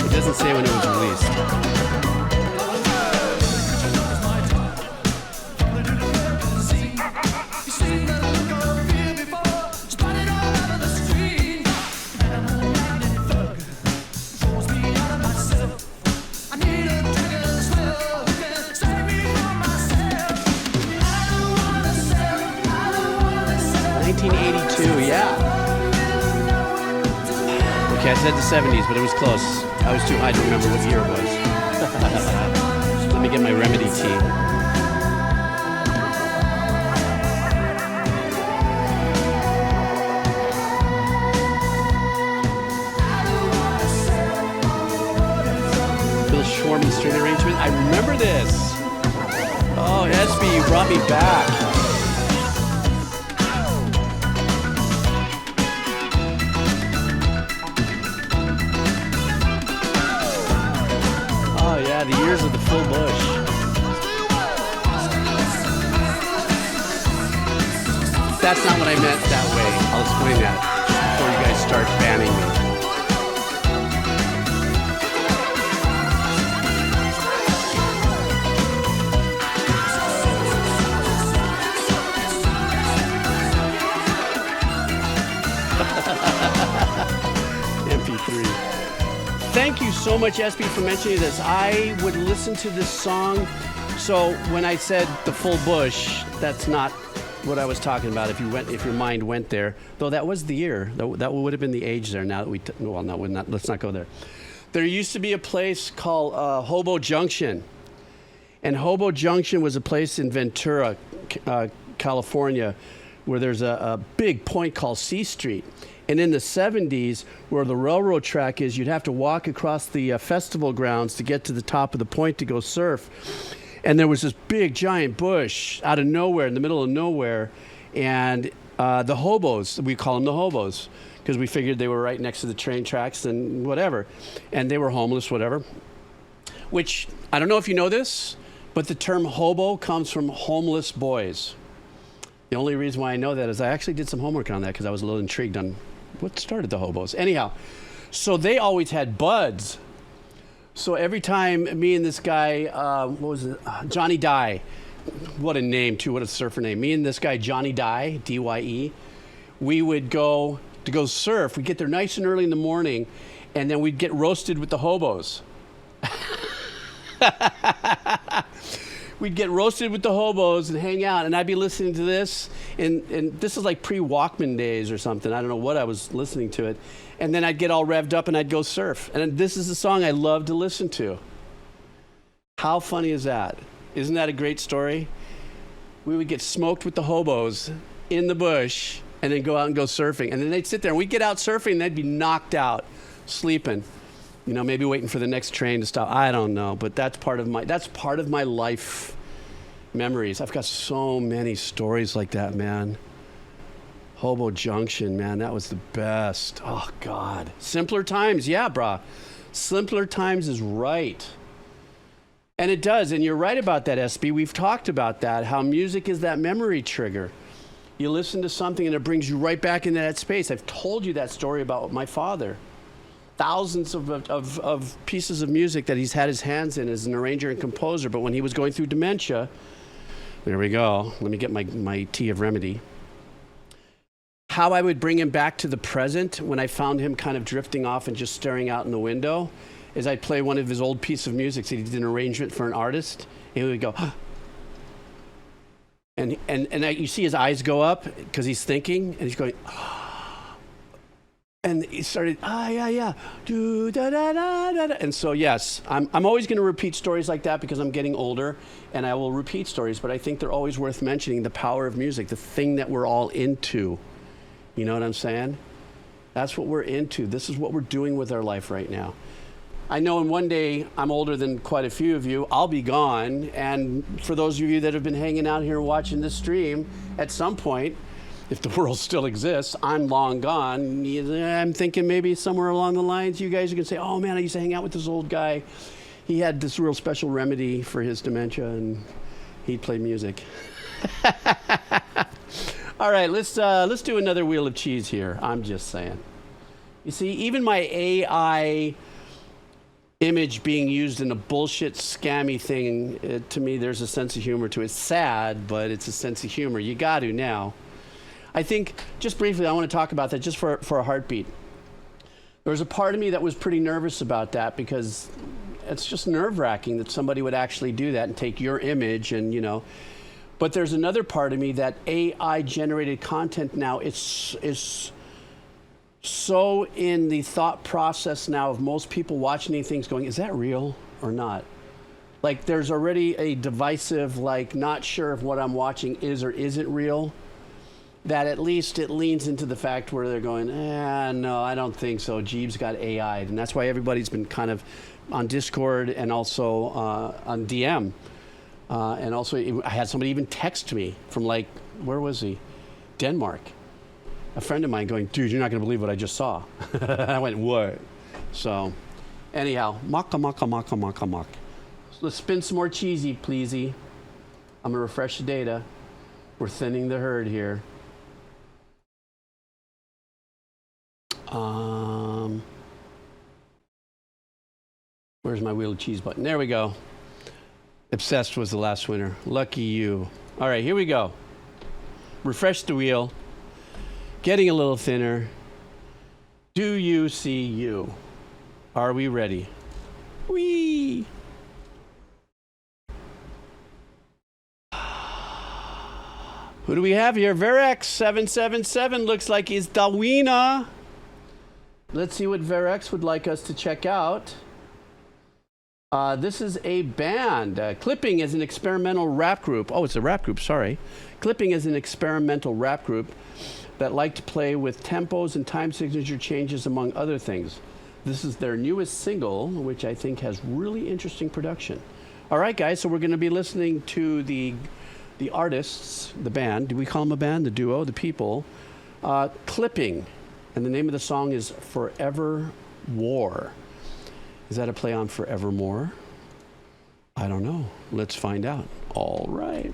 It doesn't say when it was released. Okay, I said the 70s, but it was close. I was too high to remember what year it was. Let me get my remedy tea. Little Schwarmy string arrangement. I remember this. Oh, SB, you brought me back. The years of the full bush. That's not what I meant that way. I'll explain that before you guys start banning me. MP3. Thank you so much, SB, for mentioning this. I would listen to this song. So when I said the full bush, that's not what I was talking about. If your mind went there, though, that was the year. That would have been the age there. Now that let's not go there. There used to be a place called Hobo Junction, and Hobo Junction was a place in Ventura, California, where there's a big point called C Street. And in the 70s, where the railroad track is, you'd have to walk across the festival grounds to get to the top of the point to go surf. And there was this big, giant bush out of nowhere, in the middle of nowhere. And the hobos, we call them the hobos, because we figured they were right next to the train tracks and whatever. And they were homeless, whatever. Which, I don't know if you know this, but the term hobo comes from homeless boys. The only reason why I know that is I actually did some homework on that because I was a little intrigued on what started the hobos. Anyhow, so they always had buds. So every time me and this guy, Johnny Dye, what a name too, what a surfer name. Me and this guy, Johnny Dye, D-Y-E, we would go to go surf. We'd get there nice and early in the morning, and then we'd get roasted with the hobos. We'd get roasted with the hobos and hang out, and I'd be listening to this, and this is like pre-Walkman days or something. I don't know what I was listening to it. And then I'd get all revved up and I'd go surf. And this is the song I love to listen to. How funny is that? Isn't that a great story? We would get smoked with the hobos in the bush and then go out and go surfing. And then they'd sit there and we'd get out surfing and they'd be knocked out, sleeping. You know, maybe waiting for the next train to stop. I don't know, but that's part of my life memories. I've got so many stories like that, man. Hobo Junction, man, that was the best. Oh, God. Simpler times, yeah, brah. Simpler times is right. And it does, and you're right about that, SB. We've talked about that, how music is that memory trigger. You listen to something and it brings you right back into that space. I've told you that story about my father. Thousands of pieces of music that he's had his hands in as an arranger and composer, but when he was going through dementia, there we go. Let me get my tea of remedy. How I would bring him back to the present when I found him kind of drifting off and just staring out in the window is I'd play one of his old pieces of music. So he did an arrangement for an artist, and he would go, and you see his eyes go up because he's thinking, and he's going, and he started, yeah, do da da da da da. And so yes, I'm always going to repeat stories like that because I'm getting older, and I will repeat stories. But I think they're always worth mentioning. The power of music, the thing that we're all into. You know what I'm saying? That's what we're into. This is what we're doing with our life right now. I know in one day, I'm older than quite a few of you, I'll be gone. And for those of you that have been hanging out here watching this stream, at some point, if the world still exists, I'm long gone. I'm thinking maybe somewhere along the lines, you guys are going to say, oh man, I used to hang out with this old guy. He had this real special remedy for his dementia, and he'd play music. All right, let's do another wheel of cheese here. I'm just saying. You see, even my AI image being used in a bullshit, scammy thing, to me, there's a sense of humor to it. It's sad, but it's a sense of humor. You got to now. I think, just briefly, I want to talk about that just for a heartbeat. There was a part of me that was pretty nervous about that because it's just nerve-wracking that somebody would actually do that and take your image and, you know. But there's another part of me that AI-generated content now is so in the thought process now of most people watching these things going, is that real or not? Like there's already a divisive, like not sure if what I'm watching is or isn't real, that at least it leans into the fact where they're going, no, I don't think so. Jeeves got AI'd. And that's why everybody's been kind of on Discord and also on DM. And also, I had somebody even text me from like, where was he? Denmark. A friend of mine going, dude, you're not going to believe what I just saw. I went, what? So, anyhow, maka. Let's spin some more cheesy, pleasey. I'm going to refresh the data. We're thinning the herd here. Where's my wheel of cheese button? There we go. Obsessed was the last winner. Lucky you. All right, here we go. Refresh the wheel. Getting a little thinner. Do you see you? Are we ready? Whee! Who do we have here? Verex 777 looks like he's the winner. Let's see what Verex would like us to check out. This is a band. Clipping is an experimental rap group. Oh, it's a rap group, sorry. Clipping is an experimental rap group that like to play with tempos and time signature changes, among other things. This is their newest single, which I think has really interesting production. All right, guys, so we're going to be listening to the artists, the band. Do we call them a band? The duo, the people. Clipping. And the name of the song is Forever War. Is that a play on Forevermore? I don't know. Let's find out. All right.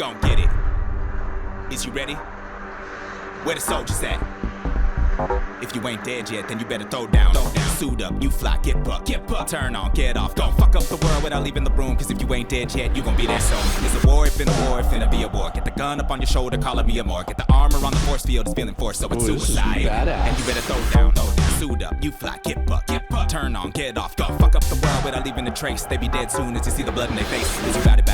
Gon' get it. Is you ready? Where the soldiers at? If you ain't dead yet, then you better throw down. Suit up, you fly, get buck, turn on, get off. Don't fuck up the world without leaving the room, cause if you ain't dead yet, you gon' be there soon. It's a war, it finna war, it finna be a war. Get the gun up on your shoulder, call it me a more. Get the armor on the force field, it's feeling force, so it's suicide. And you better throw down. Suit up, you fly, get buck, turn on, get off. Don't fuck up the world without leaving a trace. They be dead soon as you see the blood in their face. Is you ride it,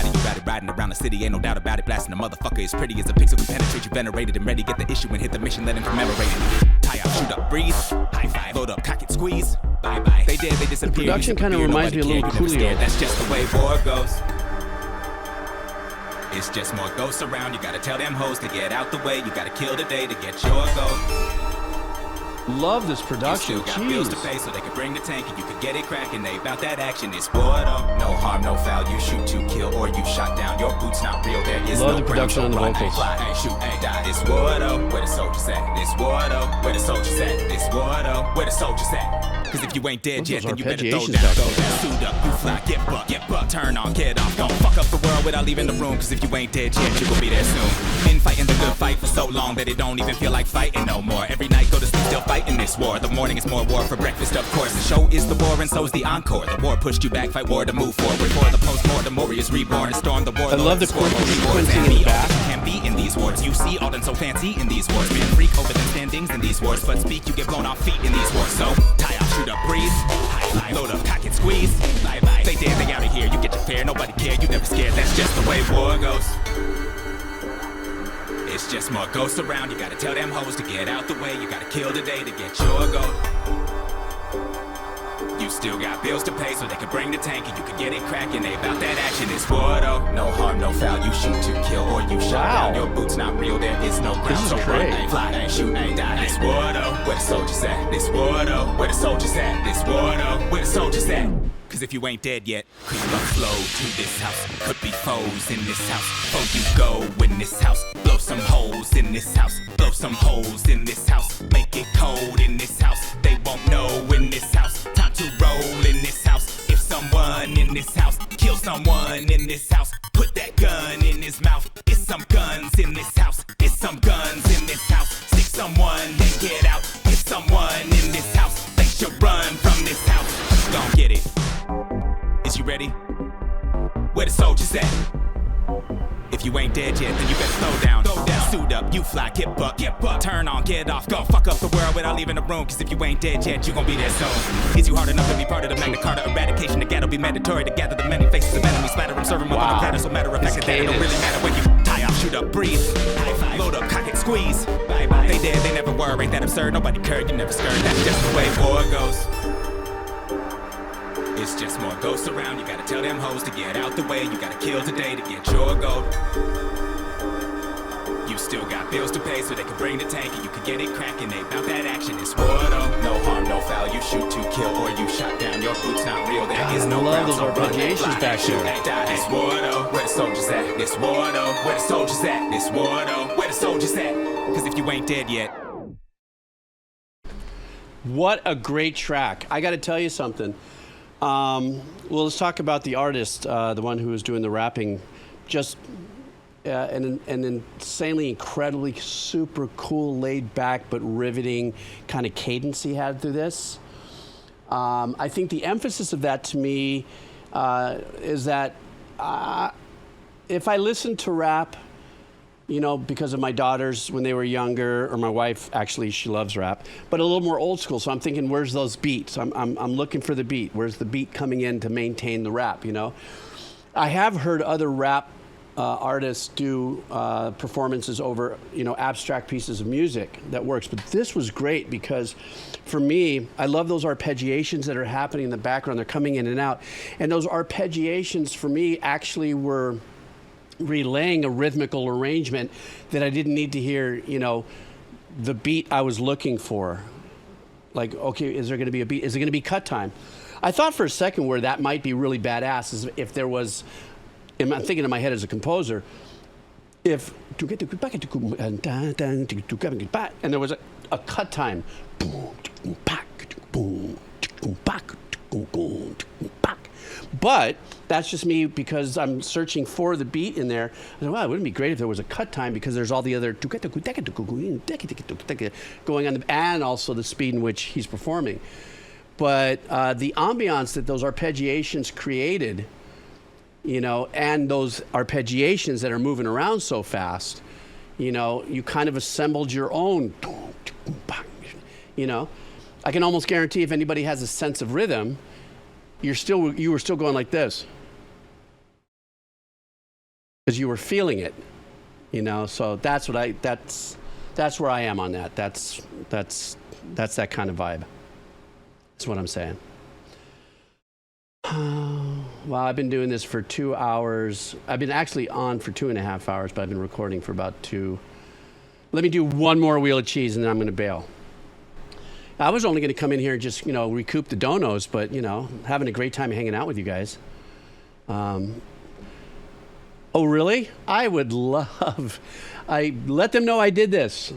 riding around the city, ain't no doubt about it. Blasting a motherfucker as pretty as a pixel can penetrate. You venerated and ready, get the issue and hit the mission, let him commemorate it. Tie up, shoot up, breathe, high five, load up, cock it, squeeze. Bye bye. They dead, they disappear. The production kind of reminds me a little Coolio. That's just the way war goes. It's just more ghosts around. You gotta tell them hoes to get out the way. You gotta kill today to get your goal. Love this production. You still got bills to pay, so they can bring the tank and you can get it cracking. They about that action. It's war though. No harm, no foul. You shoot to kill or you shot down. Your boots not real. There is love no the production on the vocals. Ain't fly, ain't shoot, ain't die. It's war though. Where the soldiers at? It's war though. Where the soldiers at? It's war though. Where the soldiers at? Cause if you ain't dead yet, then you better throw down. Suit up, you fly, get buck, turn on, get off. Don't fuck up the world without leaving the room. Cause if you ain't dead yet, you gon' be there soon. Been fighting the good fight for so long that it don't even feel like fighting no more. Every night go to sleep still fighting this war. The morning is more war for breakfast, of course. The show is the war and so is the encore. The war pushed you back, fight war to move forward. For the post-mortem warriors reborn and storm the war. I love the sequencing in the back. Can be in these wars. You see all done so fancy in these wars. Be a freak over the standings in these wars. But speak, you get blown off feet in these wars. So tie up, shoot up, breathe. High, load up, cock it, squeeze. Bye bye. They dead, they out of here. You get your fare, nobody care. You never scared. That's just the way war goes. It's just more ghosts around. You gotta tell them hoes to get out the way. You gotta kill today to get your goal. You still got bills to pay, so they can bring the tank and you can get it cracking. They about that action. It's war though. No harm, no foul. You shoot to kill or you shot down. Your boots not real. There is no ground. So run, ain't fly, ain't shoot, ain't die. It's war though. Where the soldiers at? This war though. Where the soldiers at? This war though. Where the soldiers at? Cause if you ain't dead yet, creep up slow to this house. Could be foes in this house. Before you go in this house, blow some holes in this house. Blow some holes in this house. Make it cold in this house. They won't know in this house. Time to roll in this house. If someone in this house kill someone in this house, put that gun in his mouth. It's some guns in this house. It's some guns in this house. Stick someone, then get out. It's someone in this house. They should run from this house. Gon' get it. Is you ready? Where the soldiers at? If you ain't dead yet, then you better throw down. Suit up, you fly, get buck, turn on, get off. Gon' fuck up the world without leaving the room. Cause if you ain't dead yet, you gon' be there soon. Is you hard enough to be part of the Magna Carta eradication? The ghetto be mandatory to gather the many faces of enemies. Splatter them, serve them up on the platter. So matter of fact, that it don't really matter when you tie off, shoot up, breathe. High five, load up, cock it, squeeze. Bye bye. They dead, they never were. Ain't that absurd? Nobody cared, you never scared. That's just the way war goes. It's just more ghosts around. You gotta tell them hoes to get out the way. You gotta kill today to get your gold. You still got bills to pay, so they can bring the tank and you can get it cracking. They about that action. It's war though. No harm, no foul. You shoot to kill or you shot down. Your boots not real. There is no ground. Those arpeggiations back there. It's war though. Where the soldiers at? It's war though. Where the soldiers at? It's war though. Where the soldiers at? Cause if you ain't dead yet. What a great track. I gotta tell you something. Well, let's talk about the artist, the one who was doing the rapping. Just an insanely, incredibly, super cool, laid back, but riveting kind of cadence he had through this. I think the emphasis of that to me is that if I listen to rap, you know, because of my daughters when they were younger, or my wife, actually, she loves rap, but a little more old school. So I'm thinking, where's those beats? I'm looking for the beat. Where's the beat coming in to maintain the rap, you know? I have heard other rap artists do performances over, you know, abstract pieces of music that works. But this was great because for me, I love those arpeggiations that are happening in the background. They're coming in and out. And those arpeggiations for me actually were relaying a rhythmical arrangement that I didn't need to hear, you know, the beat I was looking for. Like, okay, is there gonna be a beat? Is it gonna be cut time? I thought for a second where that might be really badass is if there was, I'm thinking in my head as a composer, if, and there was a cut time. But that's just me because I'm searching for the beat in there. I said, wow, it wouldn't be great if there was a cut time because there's all the other going on, and also the speed in which he's performing. But the ambiance that those arpeggiations created, you know, and those arpeggiations that are moving around so fast, you know, you kind of assembled your own, you know. I can almost guarantee if anybody has a sense of rhythm, you were still going like this. Because you were feeling it, you know. So that's where I am on that. That's that kind of vibe. That's what I'm saying. Well, I've been doing this for 2 hours. I've been actually on for 2.5 hours, but I've been recording for about 2. Let me do one more wheel of cheese and then I'm going to bail. I was only going to come in here and just, you know, recoup the donos, but, you know, having a great time hanging out with you guys. Oh, really? I would love. I let them know I did this.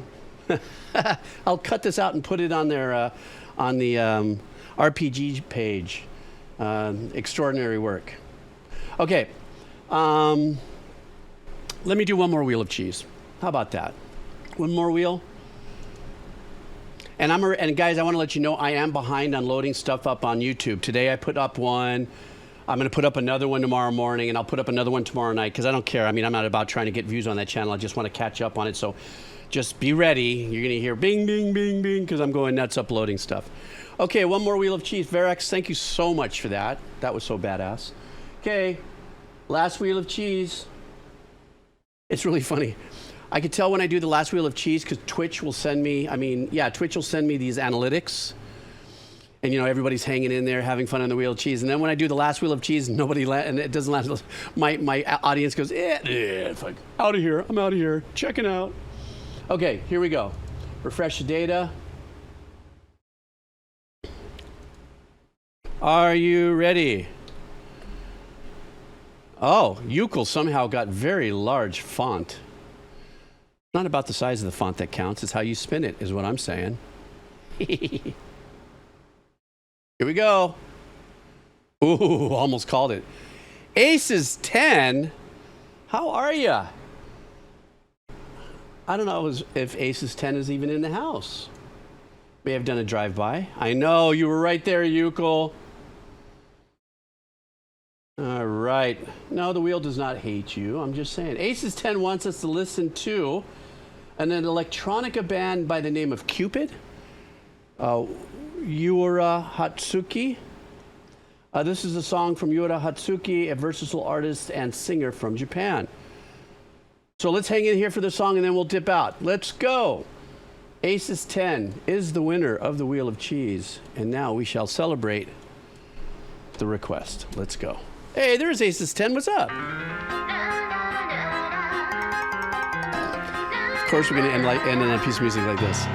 I'll cut this out and put it on their on the RPG page. Extraordinary work. Okay. Let me do one more wheel of cheese. How about that? One more wheel. And guys, I want to let you know I am behind on loading stuff up on YouTube. Today I put up one. I'm going to put up another one tomorrow morning, and I'll put up another one tomorrow night because I don't care. I mean, I'm not about trying to get views on that channel. I just want to catch up on it. So just be ready. You're going to hear bing, bing, bing, bing because I'm going nuts uploading stuff. Okay, one more wheel of cheese. Verax, thank you so much for that. That was so badass. Okay, last wheel of cheese. It's really funny. I could tell when I do the last wheel of cheese because Twitch will send me, Twitch will send me these analytics. And, you know, everybody's hanging in there, having fun on the wheel of cheese. And then when I do the last wheel of cheese, and it doesn't last, my audience goes, fuck, out of here. I'm out of here. Checking out. Okay, here we go. Refresh the data. Are you ready? Oh, Ukel somehow got very large font. It's not about the size of the font that counts. It's how you spin it, is what I'm saying. Here we go. Ooh, almost called it. Aces 10. How are ya? I don't know if Aces 10 is even in the house. May have done a drive-by. I know, you were right there, Ukel. All right. No, the wheel does not hate you. I'm just saying. Aces 10 wants us to listen to an electronica band by the name of Cupid. Yura Hatsuki. This is a song from Yura Hatsuki, a versatile artist and singer from Japan. So let's hang in here for the song and then we'll dip out. Let's go. Aces 10 is the winner of the Wheel of Cheese. And now we shall celebrate the request. Let's go. Hey, there's Aces 10. What's up? Of course, we're going to end on a piece of music like this.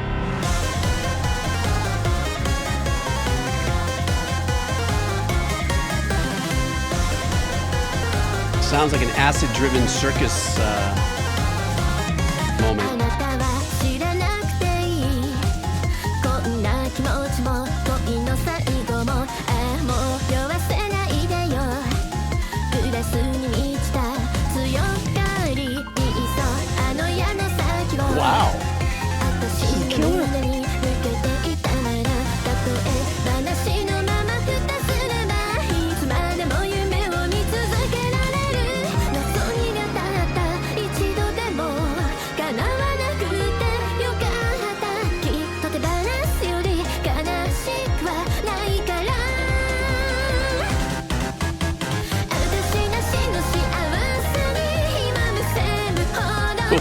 Sounds like an acid-driven circus moment. Wow. This is killer.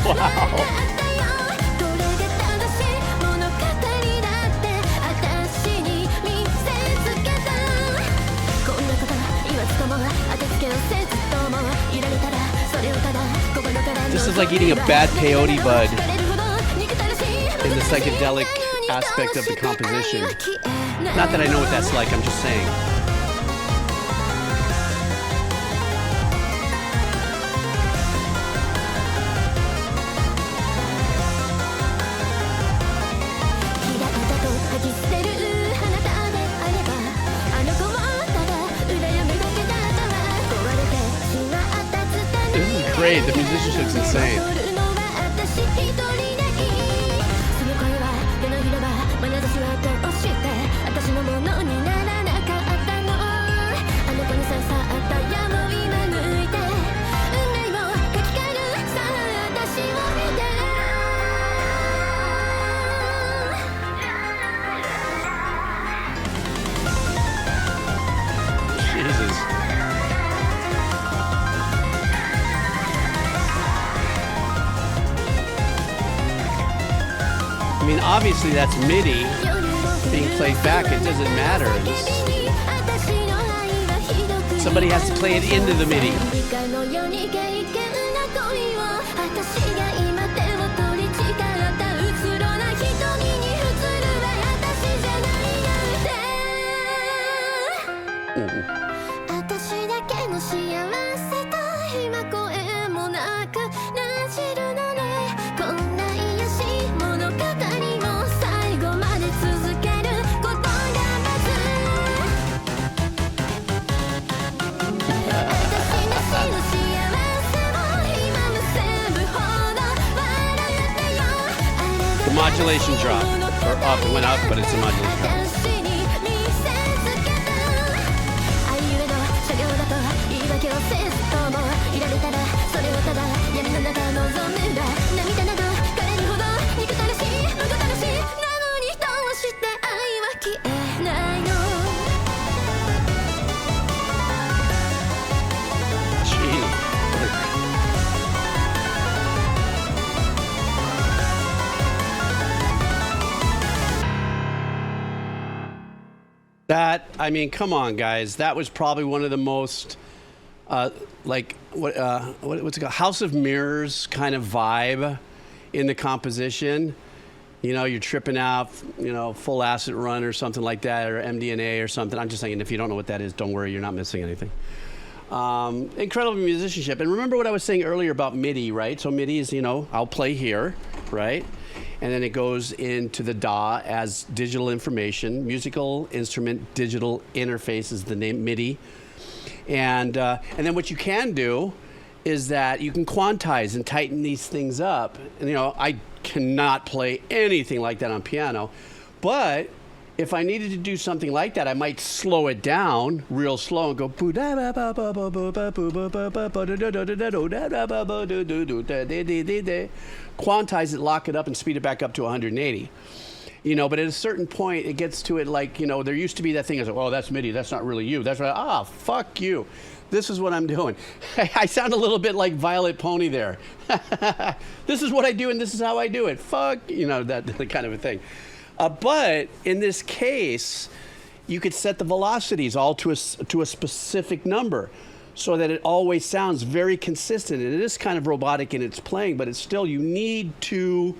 Wow. This is like eating a bad peyote bud in the psychedelic aspect of the composition. Not that I know what that's like, I'm just saying. great. The musicianship's insane. Jesus. I mean, obviously that's MIDI being played back. It doesn't matter. Somebody has to play it into the MIDI. The modulation drop, or up, it went up, but it's a modulation drop. That, I mean, come on, guys. That was probably one of the most, what's it called? House of Mirrors kind of vibe in the composition. You know, you're tripping out, you know, full acid run or something like that, or MDNA or something. I'm just saying, if you don't know what that is, don't worry, you're not missing anything. Incredible musicianship. And remember what I was saying earlier about MIDI, right? So MIDI is, you know, I'll play here, right? And then it goes into the DAW as digital information, musical instrument digital interface is the name MIDI. And then what you can do is that you can quantize and tighten these things up. And, you know, I cannot play anything like that on piano, but if I needed to do something like that, I might slow it down real slow and go quantize it, lock it up, and speed it back up to 180. You know, but at a certain point, it gets to it like, you know, there used to be that thing as, oh, that's MIDI, that's not really you. That's right. Fuck you. This is what I'm doing. I sound a little bit like Violet Pony there. This is what I do, and this is how I do it. Fuck, you know, that kind of a thing. But in this case, you could set the velocities all to a specific number so that it always sounds very consistent. And it is kind of robotic in its playing, but it's still, you need to,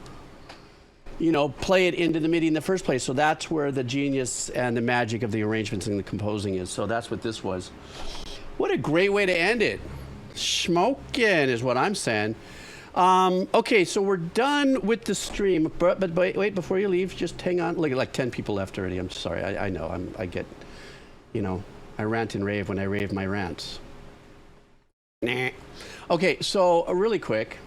you know, play it into the MIDI in the first place. So that's where the genius and the magic of the arrangements and the composing is. So that's what this was. What a great way to end it. Smoking is what I'm saying. Okay, so we're done with the stream, but wait, before you leave, just hang on. Look, like 10 people left already. I'm sorry. I know. I get, you know, I rant and rave when I rave my rants. Nah. Okay, so really quick.